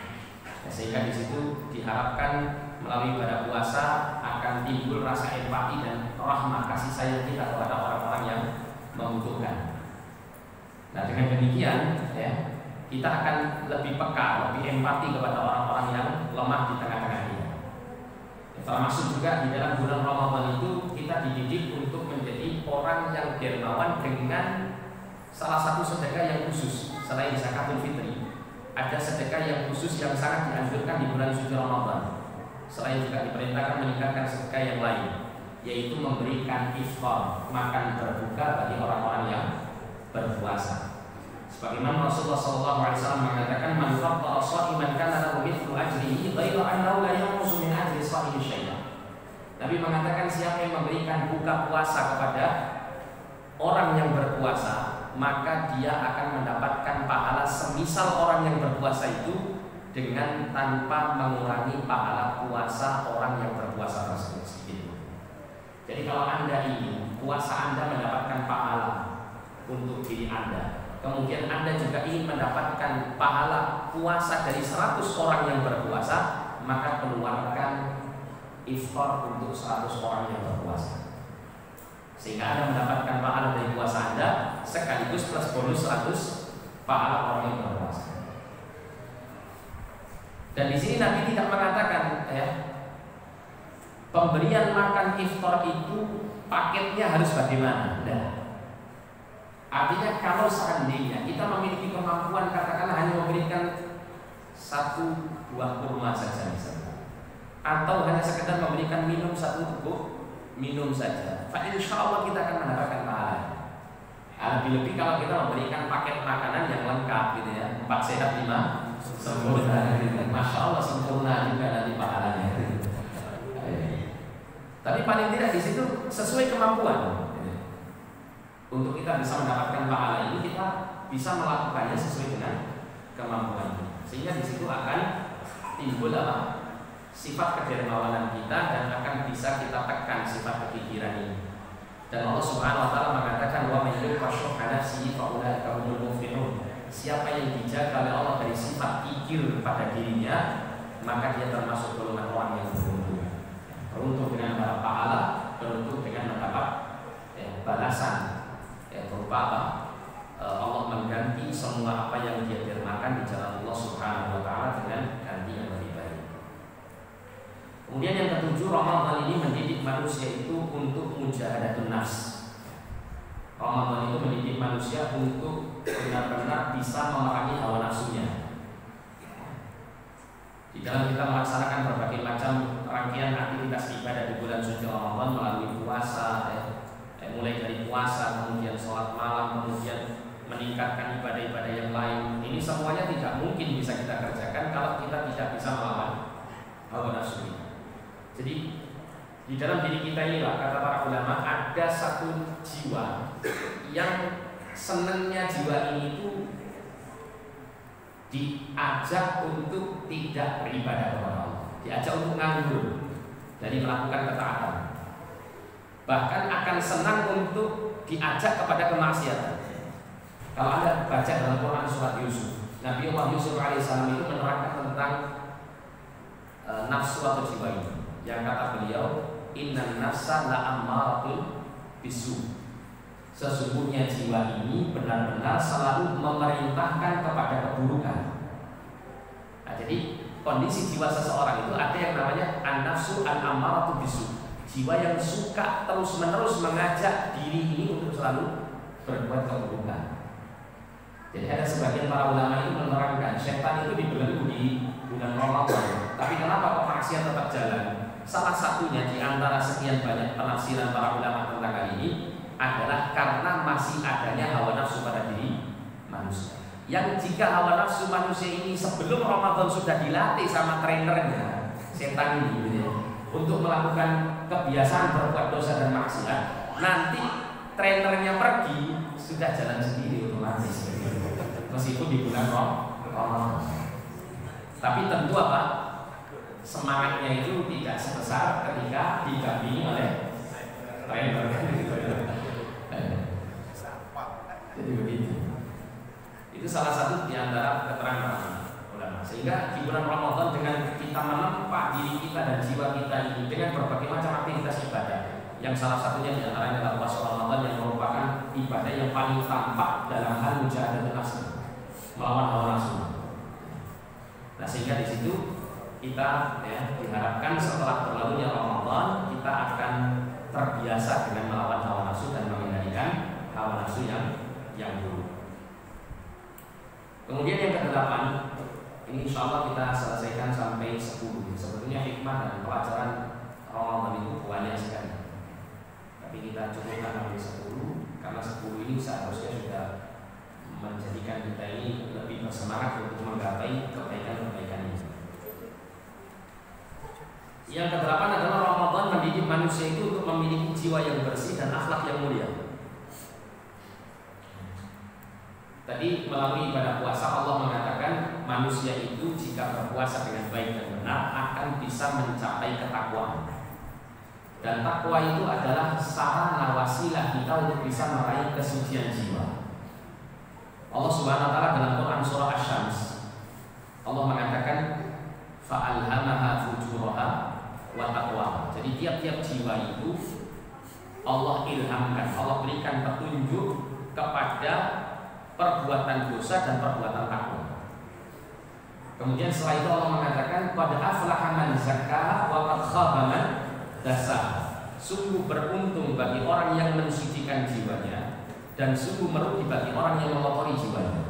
Sehingga di situ diharapkan melalui ibadah puasa akan timbul rasa empati dan rahmah kasih sayang kita kepada orang-orang yang membutuhkan. Nah, dengan demikian ya, kita akan lebih peka, lebih empati kepada orang-orang yang lemah di tengah-tengah kita. Termasuk juga di dalam bulan Ramadan itu kita dididik untuk menjadi orang yang dermawan dengan salah satu sedekah yang khusus selain zakatul fitri. Ada sedekah yang khusus yang sangat dianjurkan di bulan suci Ramadan. Selain juga diperintahkan meningkatkan sedekah yang lain, yaitu memberikan iftar, makan berbuka bagi orang-orang yang berpuasa. Sebagaimana Rasulullah SAW mengatakan, "Man fattara sha'iman kana lahu mithlu ajrihi, ghairu annahu la yanqusu min ajri sha'imi syai'an." Nabi mengatakan siapa yang memberikan buka puasa kepada orang yang berpuasa, maka dia akan mendapatkan pahala semisal orang yang berpuasa itu dengan tanpa mengurangi pahala puasa orang yang berpuasa tersebut sedikit. Jadi kalau Anda ingin puasa Anda mendapatkan pahala untuk diri Anda, kemudian Anda juga ingin mendapatkan pahala puasa dari 100 orang yang berpuasa, maka keluarkan iftar untuk 100 orang yang berpuasa, sehingga Anda mendapatkan pahala dari puasa Anda sekaligus plus bonus 100 pahala orang yang berpuasa. Dan di sini Nabi tidak mengatakan pemberian makan iftar itu paketnya harus bagaimana. Nah, artinya kalau seandainya kita memiliki kemampuan katakanlah hanya memberikan 1 buah kurma saja misalnya, atau hanya sekedar memberikan minum 1 teguk minum saja, insya Allah kita akan mendapatkan pahala. Lebih-lebih kalau kita memberikan paket makanan yang lengkap gitu ya, 4 sehat 5 sempurna gitu. Masya Allah sempurna juga nanti pahalanya. Tapi paling tidak di situ sesuai kemampuan. Untuk kita bisa mendapatkan pahala ini, kita bisa melakukannya sesuai dengan kemampuan. Sehingga di situ akan timbul sifat kedermawanan kita dan akan bisa kita tekan sifat kepikiran ini. Dan Allah Subhanahu wa taala mengatakan wa may yuqashu nafsihi fa ulaika humul muflihun. Siapa yang dijaga oleh Allah dari sifat pikir pada dirinya, maka dia termasuk golongan orang yang beruntung. Beruntung dengan mendapat pahala, beruntung dengan mendapat balasan berupa Allah mengganti semua apa yang dia dermakan di jalan Allah Subhanahu wa taala dengan ganti yang lebih baik. Kemudian yang ketujuh, Ramadan ini mendidik manusia itu untuk mujahadatun nafs. Ramadan itu mendidik manusia untuk benar-benar bisa memerangi hawa nafsunya. Di dalam kita melaksanakan berbagai macam rangkaian aktivitas ibadah di bulan suci Ramadan melalui puasa, mulai dari puasa, kemudian sholat malam, kemudian meningkatkan ibadah-ibadah yang lain. Ini semuanya tidak mungkin bisa kita kerjakan kalau kita tidak bisa melawan hawa nafsu ini. Jadi di dalam diri kita inilah, kata para ulama, ada satu jiwa yang senangnya jiwa ini itu diajak untuk tidak beribadah kepada Allah, diajak untuk nganggur dari melakukan ketaatan, bahkan akan senang untuk diajak kepada kemaksiatan. Kalau Anda baca dalam Quran surat Yusuf, Nabi Allah Yusuf alaihissalam itu menerangkan tentang nafsu atau jiwa ini, yang kata beliau, innan nafsa la'ammaratun bisu. Sesungguhnya jiwa ini benar-benar selalu memerintahkan kepada keburukan. Nah, jadi kondisi jiwa seseorang itu ada yang namanya an-nafsu al-ammaratu bisu. Jiwa yang suka terus-menerus mengajak diri ini untuk selalu berbuat keburukan. Jadi ada sebagian para ulama itu menerangkan setan itu dibelenggu di bulan Ramadan. Tapi kenapa kok maksiat tetap jalan? Salah satunya di antara sekian banyak penafsiran para ulama tentang hal ini adalah karena masih adanya hawa nafsu pada diri manusia. Yang jika hawa nafsu manusia ini sebelum Ramadan sudah dilatih sama trainernya, setan ini gitu ya, untuk melakukan kebiasaan berbuat dosa dan maksiat, nanti trainernya pergi sudah jalan sendiri otomatis, meskipun di bulan Ramadan. Tapi tentu semangatnya itu tidak sebesar ketika didampingi oleh trainer. Jadi begitu. Itu salah satu di antara keterangan ulama. Sehingga di bulan Ramadan dengan kita menempa diri kita dan jiwa kita ini dengan berbagai macam aktivitas ibadah, yang salah satunya di antaranya adalah puasa Ramadan yang merupakan ibadah yang paling tampak dalam hal mujahadah nafsu, melawan hawa nafsu. Nah, sehingga di situ kita diharapkan setelah berlalunya Ramadan kita akan terbiasa dengan melawan hawa nafsu dan mengendalikan hawa nafsu yang buruk. Kemudian yang ke-8, ini insya Allah kita selesaikan sampai 10. Sebetulnya hikmah dan pelajaran Ramadan itu banyak sekali, tapi kita cukupkan sampai 10 karena 10 ini seharusnya sudah menjadikan kita ini lebih bersemangat untuk menggapai kebaikan-kebaikan ini. Yang ke-8 adalah Ramadan mendidik manusia itu untuk memiliki jiwa yang bersih dan akhlak yang mulia. Tadi melalui ibadah puasa Allah mengatakan manusia itu jika berpuasa dengan baik dan benar akan bisa mencapai ketakwaan. Dan takwa itu adalah sarana wasilah kita untuk bisa meraih kesucian jiwa. Allah Subhanahu wa taala dalam Quran surah Asy-Syams Allah mengatakan fa'alhamaha fujuraha wa taqwa. Jadi tiap-tiap jiwa itu Allah ilhamkan, Allah berikan petunjuk kepada perbuatan dosa dan perbuatan takwa. Kemudian setelah itu Allah mengatakan qad aflaha man zakkaha wa qad khaba man dassaha. Sungguh beruntung bagi orang yang mensucikan jiwanya dan sungguh merugi bagi orang yang mengotori jiwanya.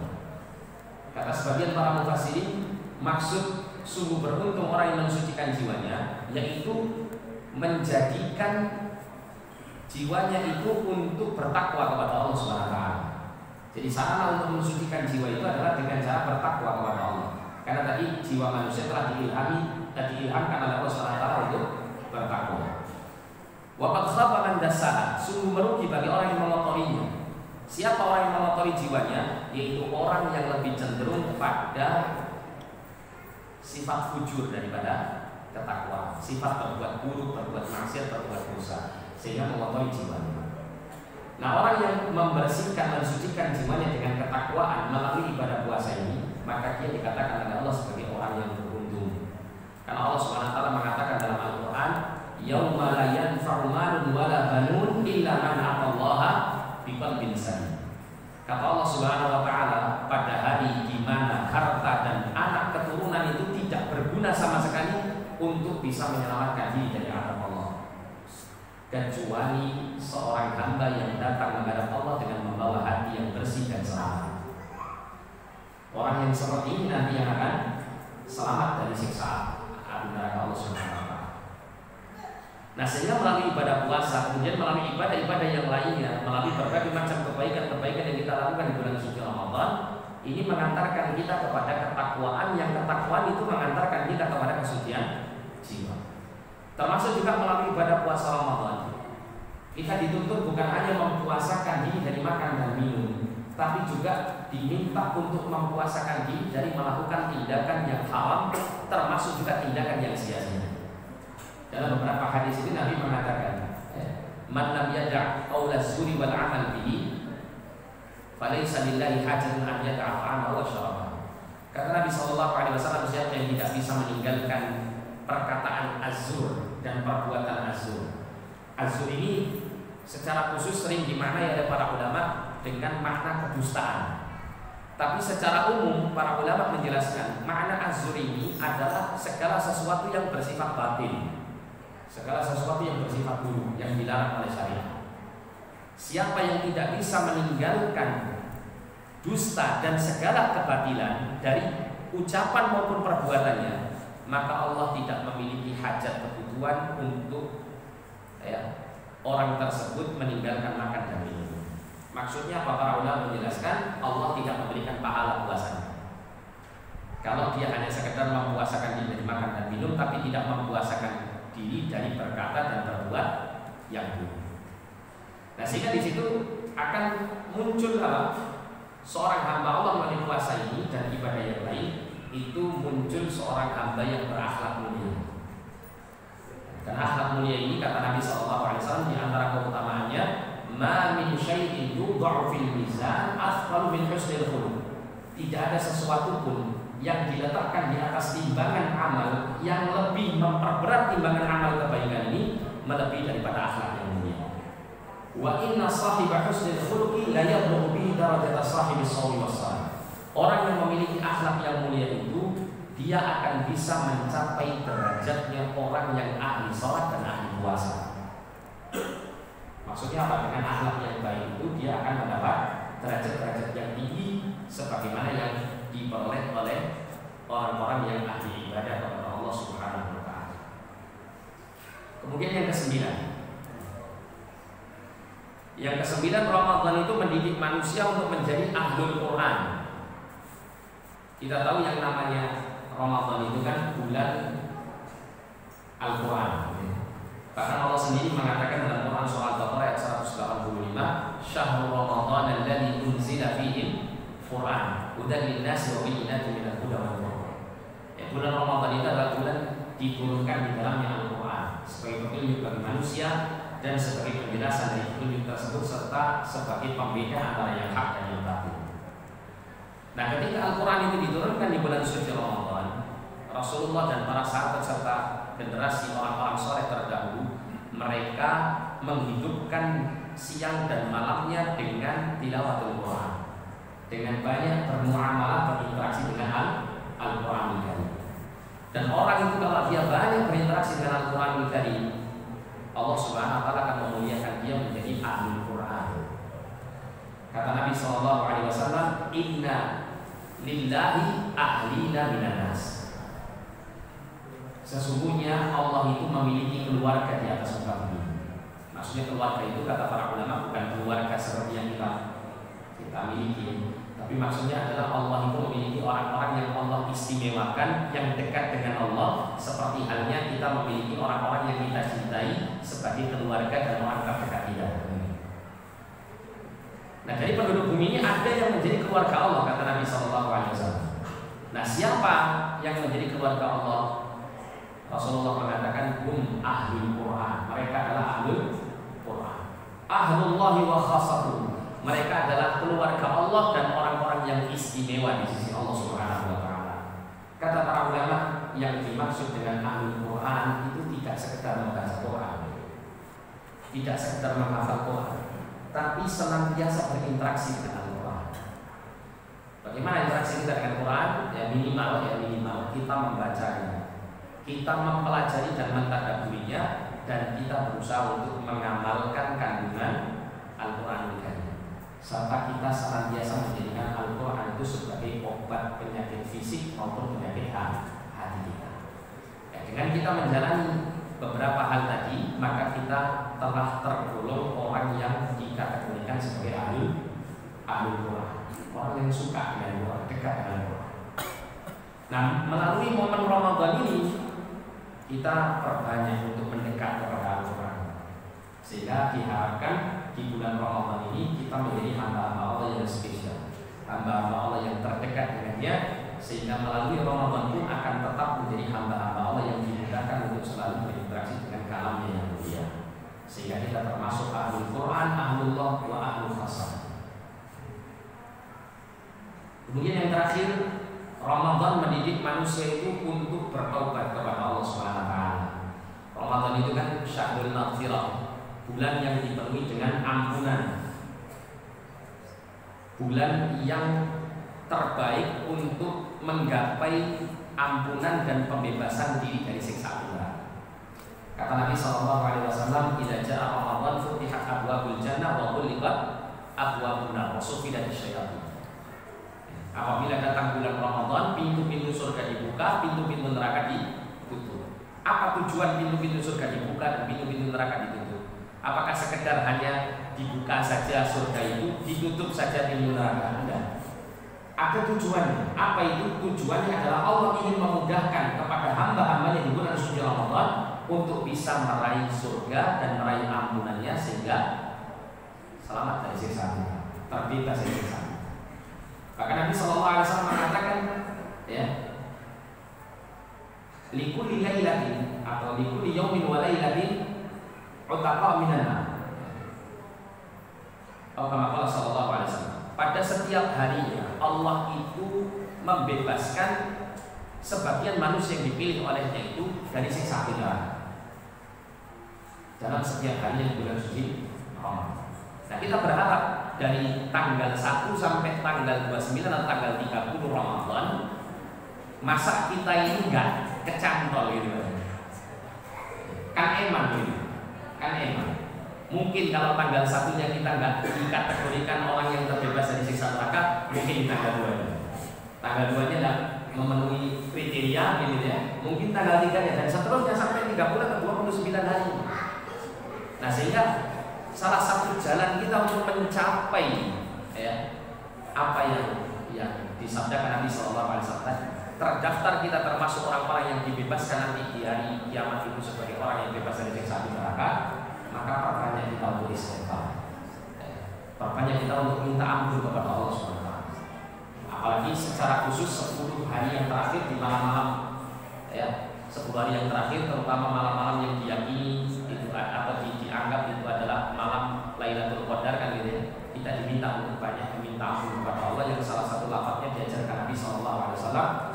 Kata sebagian para mufassirin, maksud sungguh beruntung orang yang mensucikan jiwanya yaitu menjadikan jiwanya itu untuk bertakwa kepada Allah Subhanahu wa taala. Jadi sarana untuk mensucikan jiwa itu adalah dengan cara bertakwa kepada Allah. Karena tadi jiwa manusia telah diilhamkan oleh Allah Subhanahu wa taala untuk bertakwa. Wa qad khaba man dassaha, sungguh merugi bagi orang yang mengotorinya. Siapa orang yang mengotori jiwanya? Yaitu orang yang lebih cenderung kepada sifat fujur daripada ketakwaan, sifat berbuat buruk, berbuat maksiat, berbuat dosa, sehingga mengotori jiwanya. Nah, orang yang membersihkan, mensucikan jiwanya dengan ketakwaan melalui ibadah puasa ini, maka dia dikatakan oleh Allah sebagai orang yang beruntung. Karena Allah Subhanahu wa taala mengatakan dalam Al-Qur'an, yauma la yanfa'u malun wala banun illa man atallaha biqalbin salim. Kata Allah Subhanahu wa taala, pada hari di mana harta dan anak keturunan itu tidak berguna sama sekali untuk bisa menyelamatkan diri dari azab Allah, kecuali seorang hamba yang datang menghadap Allah dengan membawa hati yang bersih dan selamat. Orang yang seperti ini nanti yang akan selamat dari siksa api neraka Allah Subhanahu wa taala. Nah, sehingga melalui ibadah puasa, kemudian melalui ibadah-ibadah yang lainnya, melalui berbagai macam kebaikan-kebaikan yang kita lakukan di bulan suci Ramadan, ini mengantarkan kita kepada ketakwaan, yang ketakwaan itu mengantarkan kita kepada kesucian jiwa. Termasuk juga melalui ibadah puasa Ramadan, kita dituntut bukan hanya mempuasakan diri dari makan dan minum, tapi juga diminta untuk mempuasakan diri dari melakukan tindakan yang haram, termasuk juga tindakan yang sia-sia. Dalam beberapa hadis ini Nabi mengatakan, man lam yada' qaula zuri wal amal bihi falaysa lillahi hajatun an yada'a ta'amahu wa syarabahu. Kata Nabi sallallahu alaihi wasallam, siapa yang tidak bisa meninggalkan perkataan az-zur dan perbuatan az-zur. Az-zur ini secara khusus sering dimaknai oleh para ulama dengan makna kedustaan. Tapi secara umum para ulama menjelaskan makna az-zur ini adalah segala sesuatu yang bersifat batin, segala sesuatu yang bersifat buruk yang dilarang oleh syariat. Siapa yang tidak bisa meninggalkan dusta dan segala kebatilan dari ucapan maupun perbuatannya, maka Allah tidak memiliki hajat kebutuhan untuk orang tersebut meninggalkan makan dan minum. Maksudnya apa? Para ulama menjelaskan Allah tidak memberikan pahala puasanya. Kalau dia hanya sekedar mempuasakan diri dari makan dan minum, tapi tidak mempuasakan diri dari berkata dan berbuat yang buruk. Nah, sehingga di situ akan muncul seorang hamba Allah melalui puasa ini dan ibadah yang lain, itu muncul seorang hamba yang berakhlak mulia. Dan akhlak mulia ini kata Nabi SAW di antara keutamaannya, ma min syai'in yudha'u fil mizan athqalu min husnil khuluq. Tidak ada sesuatu pun yang diletakkan di atas timbangan amal yang lebih memperberat timbangan amal kebaikan ini melebihi daripada akhlak yang mulia. Wa inna sahiba husnil khuluqi la yablughu bihi darajata sahibis shaumi was salah. Orang yang memiliki akhlak yang mulia itu, dia akan bisa mencapai derajatnya orang yang ahli salat dan ahli puasa. Maksudnya apa? Dengan akhlak yang baik itu dia akan mendapat derajat-derajat yang tinggi sebagaimana yang diperoleh oleh orang-orang yang ahli ibadah kepada Allah Subhanahu wa taala. Kemudian yang kesembilan. Yang kesembilan, Ramadan itu mendidik manusia untuk menjadi ahlul Quran. Kita tahu yang namanya Ramadan itu kan bulan Al-Quran. Bahkan Allah sendiri mengatakan dalam Quran surah Al-Baqarah ayat 185, "Syahrul Ramadan alladzi unzila fihi Qur'an, hudan lin-nasi wa bayyinatin minal huda wal furqan." Ya, bulan Ramadan itu adalah bulan diturunkan di dalamnya Al-Quran sebagai petunjuk bagi manusia dan sebagai penjelasan dari petunjuk tersebut serta sebagai pembeda antara yang hak dan yang batil. Nah, ketika Al-Quran itu diturunkan di bulan suci Ramadan, Rasulullah dan para sahabat serta generasi orang-orang soleh terdahulu, mereka menghidupkan siang dan malamnya dengan tilawatul Quran, dengan banyak bermuamalah, berinteraksi dengan Al-Quran Karim. Dan orang itu kalau dia banyak berinteraksi dengan Al-Quran Karim, Allah Subhanahu wa taala akan memuliakan dia menjadi ahli Quran. Kata Nabi sallallahu alaihi wasallam, "Inna lillahi ahlina minan nas." Sesungguhnya Allah itu memiliki keluarga di atas muka bumi. Maksudnya keluarga itu kata para ulama bukan keluarga seperti yang kita miliki, tapi maksudnya adalah Allah itu memiliki orang-orang yang Allah istimewakan, yang dekat dengan Allah, seperti halnya kita memiliki orang-orang yang kita cintai sebagai keluarga dan orang terdekat kita. Nah, dari penduduk bumi ini ada yang menjadi keluarga Allah, kata Nabi SAW. Nah, siapa yang menjadi keluarga Allah? Rasulullah mengatakan hum ahlul Quran. Mereka adalah ahlul Quran. Ahlullahi wa khassatuh. Mereka adalah keluarga Allah dan orang-orang yang istimewa di sisi Allah Subhanahu wa taala. Kata para ulama, yang dimaksud dengan ahlul Quran itu tidak sekedar membaca Quran, tidak sekedar menghafal Quran, tapi senantiasa berinteraksi dengan Al-Quran. Bagaimana interaksi kita dengan Quran? Ya minimal kita membacanya, kita mempelajari dan mentadabburinya, dan kita berusaha untuk mengamalkan kandungan Al-Quran ini. Serta kita senantiasa menjadikan Al-Quran itu sebagai obat penyakit fisik maupun penyakit hati kita. Ya, dengan kita menjalani beberapa hal tadi, maka kita telah tergolong orang yang dikategorikan sebagai ahlul Quran, orang yang suka dengan Quran, dekat dengan Quran. Nah, melalui momen Ramadan ini kita perbanyak untuk mendekat kepada Al-Quran, sehingga diharapkan di bulan Ramadan ini kita menjadi hamba-hamba Allah yang spesial, hamba-hamba Allah yang terdekat dengannya, sehingga melalui Ramadan pun akan tetap menjadi hamba-hamba Allah yang dimudahkan untuk selalu berinteraksi dengan kalamnya yang mulia, sehingga kita termasuk ahlul Quran, ahlullah wa ahlul khasah. Kemudian yang terakhir, Ramadan mendidik manusia itu untuk bertaubat kepada Allah Subhanahu wa taala. Ramadan itu kan syahrul maghfirah, bulan yang dipenuhi dengan ampunan, bulan yang terbaik untuk menggapai ampunan dan pembebasan diri dari siksa neraka. Kata Nabi SAW, "Idza jaa Ramadan futihat abwabul jannah wa ghulqat abwabun nar wa sufidat asyayatin." Apabila datang bulan Ramadan, pintu-pintu surga dibuka, pintu-pintu neraka ditutup. Apa tujuan pintu-pintu surga dibuka dan pintu-pintu neraka ditutup? Apakah sekedar hanya dibuka saja surga itu, ditutup saja pintu neraka? Tidak. Ada tujuannya. Apa itu? Tujuannya adalah Allah ingin memudahkan kepada hamba-hambanya di bulan suci Ramadan untuk bisa meraih surga dan meraih ampunannya, sehingga selamat dari siksa neraka, terbebas dari siksa. Bahkan Nabi SAW mengatakan, ya, likulli lailatin atau likulli yaumin wa lailatin utaqa minan nar. Atau kama qala sallallahu alaihi wasallam, pada setiap harinya Allah itu membebaskan sebagian manusia yang dipilih olehnya itu dari siksa neraka dalam setiap harinya bulan suci Ramadan. Nah, kita berharap dari tanggal 1 sampai tanggal 29 atau tanggal 30 Ramadan, masa kita ini enggak kecantol gitu. Kan eman gitu. Kan eman. Mungkin kalau tanggal 1-nya kita enggak dikategorikan orang yang terbebas dari siksa neraka, mungkin di tanggal 2-nya. Tanggal 2-nya enggak memenuhi kriteria gitu ya. Mungkin tanggal 3-nya dan seterusnya sampai 30 atau 29 hari. Nah, sehingga salah satu jalan kita untuk mencapai, ya, apa yang disabdakan Nabi SAW, terdaftar kita termasuk orang-orang yang dibebaskan nanti di hari kiamat itu sebagai orang yang bebas dari siksa api neraka, maka perbanyak kita untuk istighfar, perbanyak kita untuk minta ampun kepada Allah SWT. Apalagi secara khusus 10 hari yang terakhir di malam-malam, ya, 10 hari yang terakhir, terutama malam-malam yang diyakini itu atau dianggap itu adalah malam Lailatul Qadar kan gitu ya. Kita diminta untuk banyak meminta ampun kepada Allah, yang salah satu lafadznya diajarkan Nabi SAW,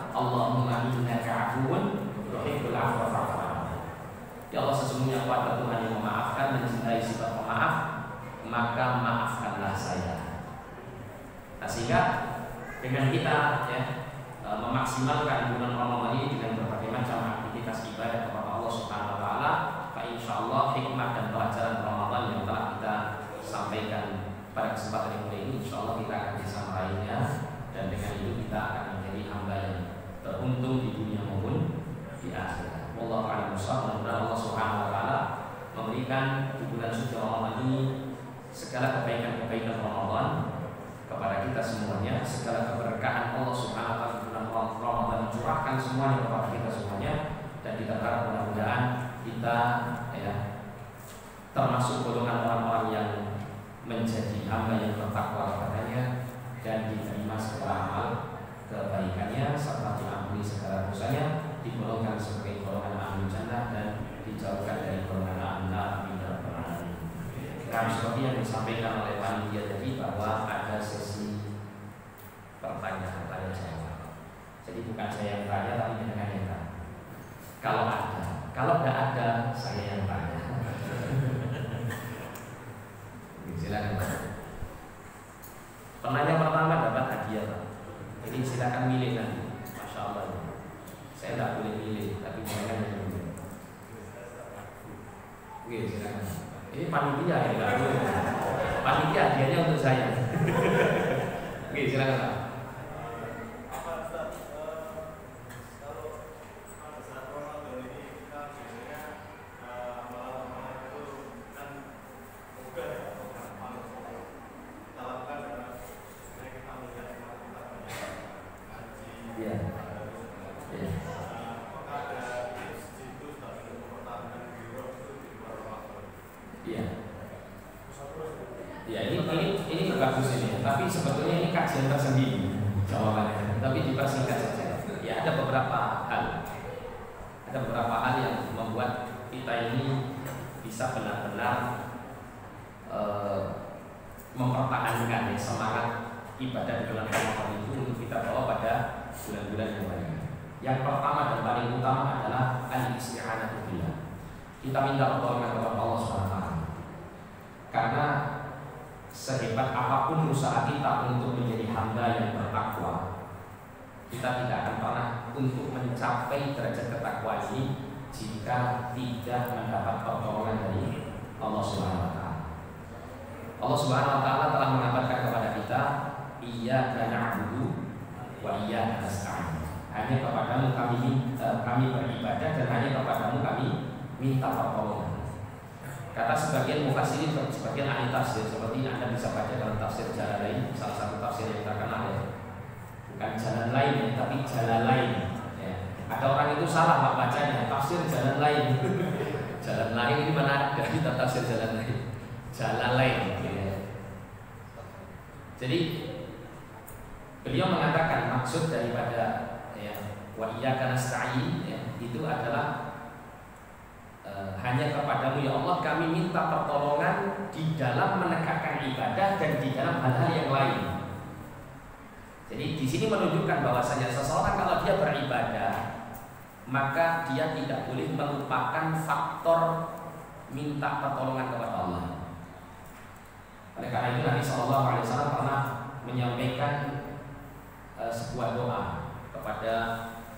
Allahumma innaka afuwun tuhibbul afwa fa'fu anni. Ya Allah, sesungguhnya Engkau adalah Tuhan yang memaafkan dan mencintai sifat pemaaf, maka maafkanlah saya. Nah, sehingga dengan kita ya memaksimalkan bulan Ramadan ini dengan berbagai macam aktivitas ibadah kepada Allah Subhanahu wa taala, maka insyaallah hikmah dan pelajaran Ramadan yang telah kita sampaikan pada kesempatan yang mulia ini insyaallah kita akan bisa meraihnya, dan dengan itu kita akan menjadi hamba yang beruntung di dunia maupun di akhirat. Wallahu a'lam bishawab. Mudah-mudahan Allah Subhanahu wa taala memberikan di bulan suci Ramadan ini segala kebaikan-kebaikan Ramadan kepada kita semuanya, segala keberkahan Allah Subhanahu wa taala di bulan Ramadan curahkan semuanya kepada kita semuanya, dan kita berharap mudah-mudahan kita ya termasuk golongan orang-orang yang menjadi hamba yang bertakwa kepadanya dan diterima segala amal kebaikannya serta diampuni segala dosanya, digolongkan sebagai golongan ahli jannah dan dijauhkan dari golongan ahli neraka. Nah, seperti yang disampaikan oleh panitia tadi bahwa ada sesi pertanyaan tanya jawab. Jadi bukan saya yang tanya tapi jenengan yang tanya. Kalau ada, kalau tidak ada saya yang tanya. Silakan. Penanya pertama dapat hadiah, Pak. Jadi silakan milih nanti. Masya Allah. Saya tidak boleh milih, tapi jangan yang milih. Oke, silakan. Ini panitia ya, tidak boleh. Panitia hadiahnya untuk saya. Oke, silakan, Pak. Tapi sebetulnya ini kajian tersendiri jawabannya, tapi dipersingkat saja. Ya, ada beberapa hal yang membuat kita ini bisa benar-benar mempertahankan semangat ibadah di bulan Ramadan itu untuk kita bawa pada bulan-bulan yang lain. Yang pertama dan paling utama adalah al-isti'anatu billah. Kita minta pertolongan kepada Allah SWT. Karena sehebat apapun usaha kita untuk menjadi hamba yang bertakwa, kita tidak akan pernah untuk mencapai derajat ketakwaan ini jika tidak mendapat pertolongan dari Allah Subhanahu wa taala. Allah Subhanahu wa taala telah mengatakan kepada kita, iyyaka na'budu wa iyyaka nasta'in. Hanya kepadamu kami beribadah dan hanya kepadamu kami minta pertolongan. Kata sebagian mufassirin, sebagian ahli tafsir, seperti Anda bisa baca dalam tafsir Jalalain, salah satu tafsir yang terkenal ya. Bukan jalan lain ya, tapi jalan lain ya. Ada orang itu salah Pak bacanya, tafsir jalan lain. Jalan lain ini mana ada di tafsir jalan lain. Jalan lain ya. Jadi beliau mengatakan maksud daripada ya, wa iyyaka nasta'in ya, itu adalah hanya kepadamu ya Allah kami minta pertolongan di dalam menegakkan ibadah dan di dalam hal-hal yang lain. Jadi di sini menunjukkan bahwasanya seseorang kalau dia beribadah maka dia tidak boleh melupakan faktor minta pertolongan kepada Allah. Oleh karena itu Nabi SAW pernah menyampaikan sebuah doa kepada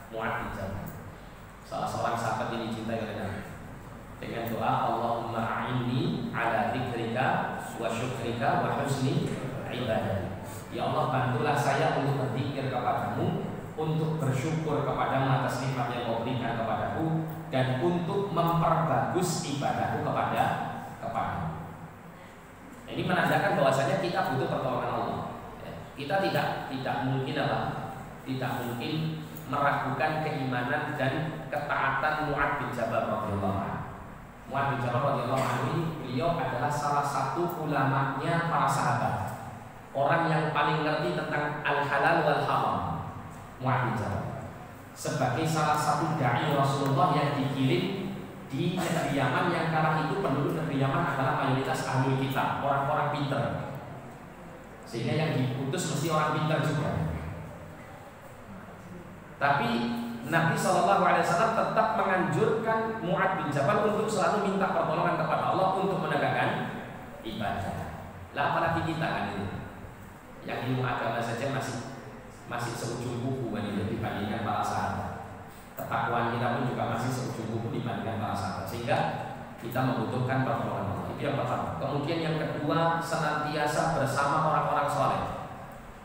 Mu'adz bin Jabal, salah seorang sahabat yang dicintai oleh Nabi, dengan doa Allahumma a'inni ala dzikrika wa syukrika wa husni ibadati. Ya Allah, bantulah saya untuk berzikir kepadamu, untuk bersyukur kepadamu atas nikmat yang Kau berikan kepadaku, dan untuk memperbagus ibadahku kepadamu. Ini menandakan bahwasanya kita butuh pertolongan Allah. Kita tidak mungkin tidak mungkin meragukan keimanan dan ketaatan Mu'adz bin Jabal radhiyallahu anhu. Mu'adz bin Jabal radhiyallahu anhu ini beliau adalah salah satu ulamanya para sahabat. Orang yang paling ngerti tentang al-halal wal haram. Mu'adz bin Jabal sebagai salah satu dai Rasulullah yang dikirim di negeri Yaman, yang kala itu penduduk negeri Yaman adalah mayoritas ahlul kitab, orang-orang pintar. Sehingga yang diputus mesti orang pintar juga. Tapi Nabi SAW tetap menganjurkan Mu'adz bin Jabal untuk selalu minta pertolongan kepada Allah untuk menegakkan ibadah. Lah apalagi kita kan ini, yang ilmu agama saja masih seujung kuku kan itu dibandingkan para sahabat. Ketakwaan kita pun juga masih seujung kuku dibandingkan para sahabat, sehingga kita membutuhkan pertolongan Allah. Itu yang pertama. Kemudian yang kedua, senantiasa bersama orang-orang soleh.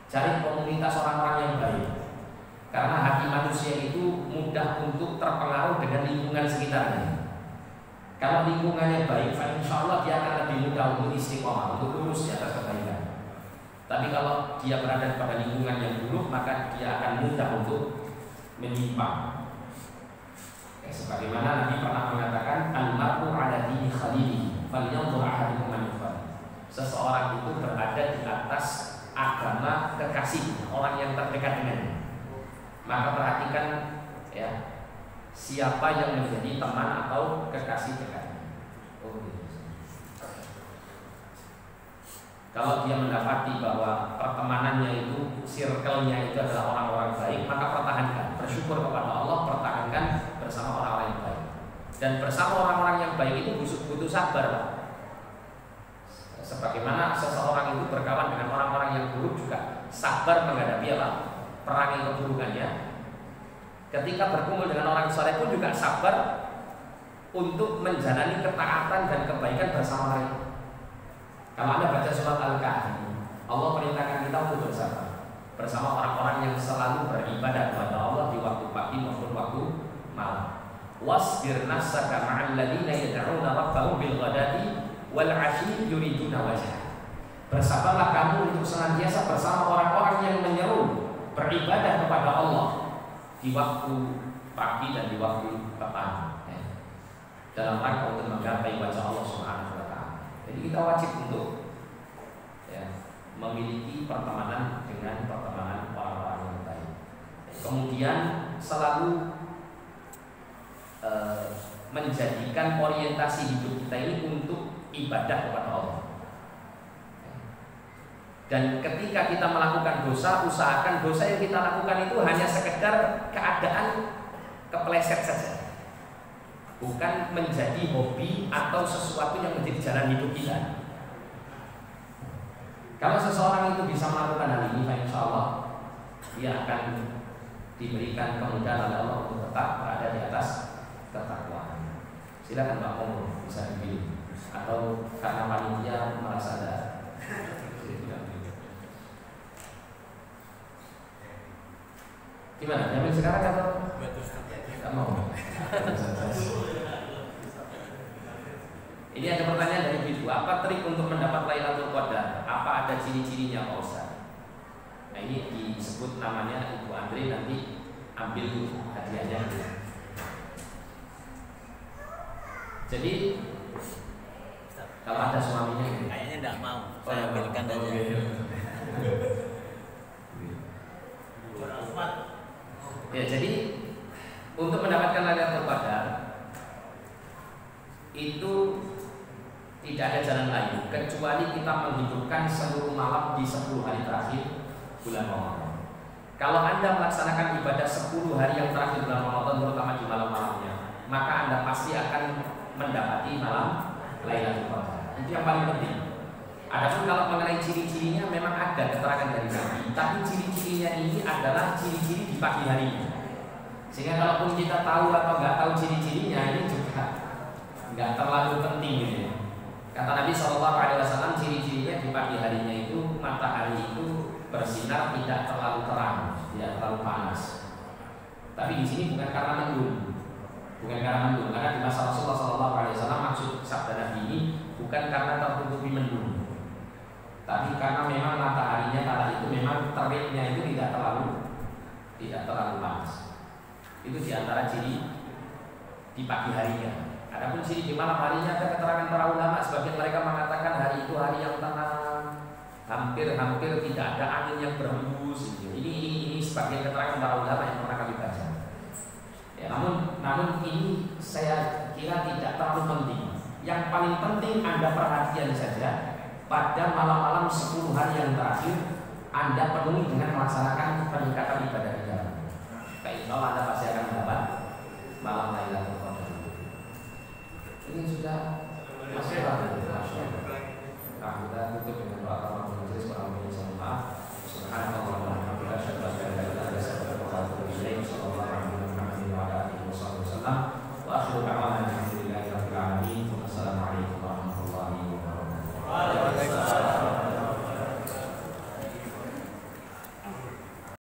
Cari komunitas orang-orang yang baik. Karena hati manusia itu mudah untuk terpengaruh dengan lingkungan sekitarnya. Kalau lingkungannya baik, insya Allah dia akan lebih mudah untuk istiqomah, untuk lurus di atas kebaikan. Tapi kalau dia berada pada lingkungan yang buruk, maka dia akan mudah untuk menyimpang. Sebagaimana Nabi pernah mengatakan, al-mar'u 'ala dini khalilihi, falyanzur ahadukum man yukhalil. Seseorang itu berada di atas agama kekasih, orang yang terdekat dengannya. Maka perhatikan ya, siapa yang menjadi teman atau kekasih dekatnya. Kalau dia mendapati bahwa pertemanannya itu, circle-nya itu adalah orang-orang baik, maka pertahankan. Bersyukur kepada Allah, pertahankan bersama orang-orang yang baik. Dan bersama orang-orang yang baik itu butuh sabar, Pak. Sebagaimana seseorang itu berkawan dengan orang-orang yang buruk juga sabar menghadapi apa? Perangi keburukannya. Ketika berkumpul dengan orang soleh pun juga sabar untuk menjalani ketaatan dan kebaikan bersama mereka. Kalau Anda baca surat Al-Kahfi, Allah perintahkan kita untuk bersabar bersama orang-orang yang selalu beribadah kepada Allah di waktu pagi maupun waktu malam. Wasbir nafsaka ma'al ladzina yad'una rabbahum bil ghadati wal 'ashyi yuriduna wajhah. Bersabarlah kamu untuk senantiasa bersama orang-orang yang menyeru beribadah kepada Allah di waktu pagi dan di waktu petang, dalam rangka untuk menggapai wajah Allah Subhanahu wa taala. Jadi kita wajib untuk memiliki pertemanan dengan pertemanan orang-orang yang baik. Kemudian selalu menjadikan orientasi hidup kita ini untuk ibadah kepada Allah. Dan ketika kita melakukan dosa, usahakan dosa yang kita lakukan itu hanya sekedar keadaan kepleset saja, bukan menjadi hobi atau sesuatu yang menjadi jalan hidup kita. Kalau seseorang itu bisa melakukan hal ini, insya Allah dia akan diberikan kemudahan oleh Allah untuk tetap berada di atas ketakwaan. Silakan Pak Om, bisa dipilih, atau karena panitia merasa ada. Gimana? Diambil sekarang atau? Tidak mau. Ini ada pertanyaan dari Ibu. Apa trik untuk mendapat Lailatul Qadar? Apa ada ciri-cirinya Pak Ustaz? Nah ini disebut namanya Ibu Andre, nanti ambil hadiahnya. Jadi kalau ada suaminya, kayaknya tidak mau. Saya ambilkan aja. Ya, jadi untuk mendapatkan Lailatul Qadar itu tidak ada jalan lain kecuali kita menghidupkan seluruh malam di 10 hari terakhir bulan Ramadan. Kalau Anda melaksanakan ibadah 10 hari yang terakhir bulan Ramadan, terutama di malam-malamnya, maka Anda pasti akan mendapati malam Lailatul Qadar. Itu yang paling penting. Adapun kalau mengenai ciri-cirinya memang ada keterangan dari Nabi, tapi ciri-cirinya ini adalah ciri-ciri di pagi harinya. Sehingga kalaupun kita tahu atau nggak tahu ciri-cirinya, ini juga nggak terlalu penting gitu ya. Kata Nabi SAW, ciri-cirinya di pagi harinya itu matahari itu bersinar tidak terlalu terang, tidak terlalu panas. Tapi di sini bukan karena mendung, karena di masa Rasulullah SAW maksud sabda Nabi ini bukan karena tertutupi mendung, tapi karena memang mataharinya kala itu memang teriknya itu tidak terlalu panas. Itu diantara ciri di pagi harinya. Adapun ciri di malam harinya ada keterangan para ulama, sebagian mereka mengatakan hari itu hari yang tenang, hampir tidak ada angin yang berhembus. Ini sebagian keterangan para ulama yang pernah kami baca. Ya, namun ini saya kira tidak terlalu penting. Yang paling penting Anda perhatian saja pada malam-malam 10 hari yang terakhir Anda penuhi dengan melaksanakan peningkatan ibadah di dalam. Insya Allah Anda pasti akan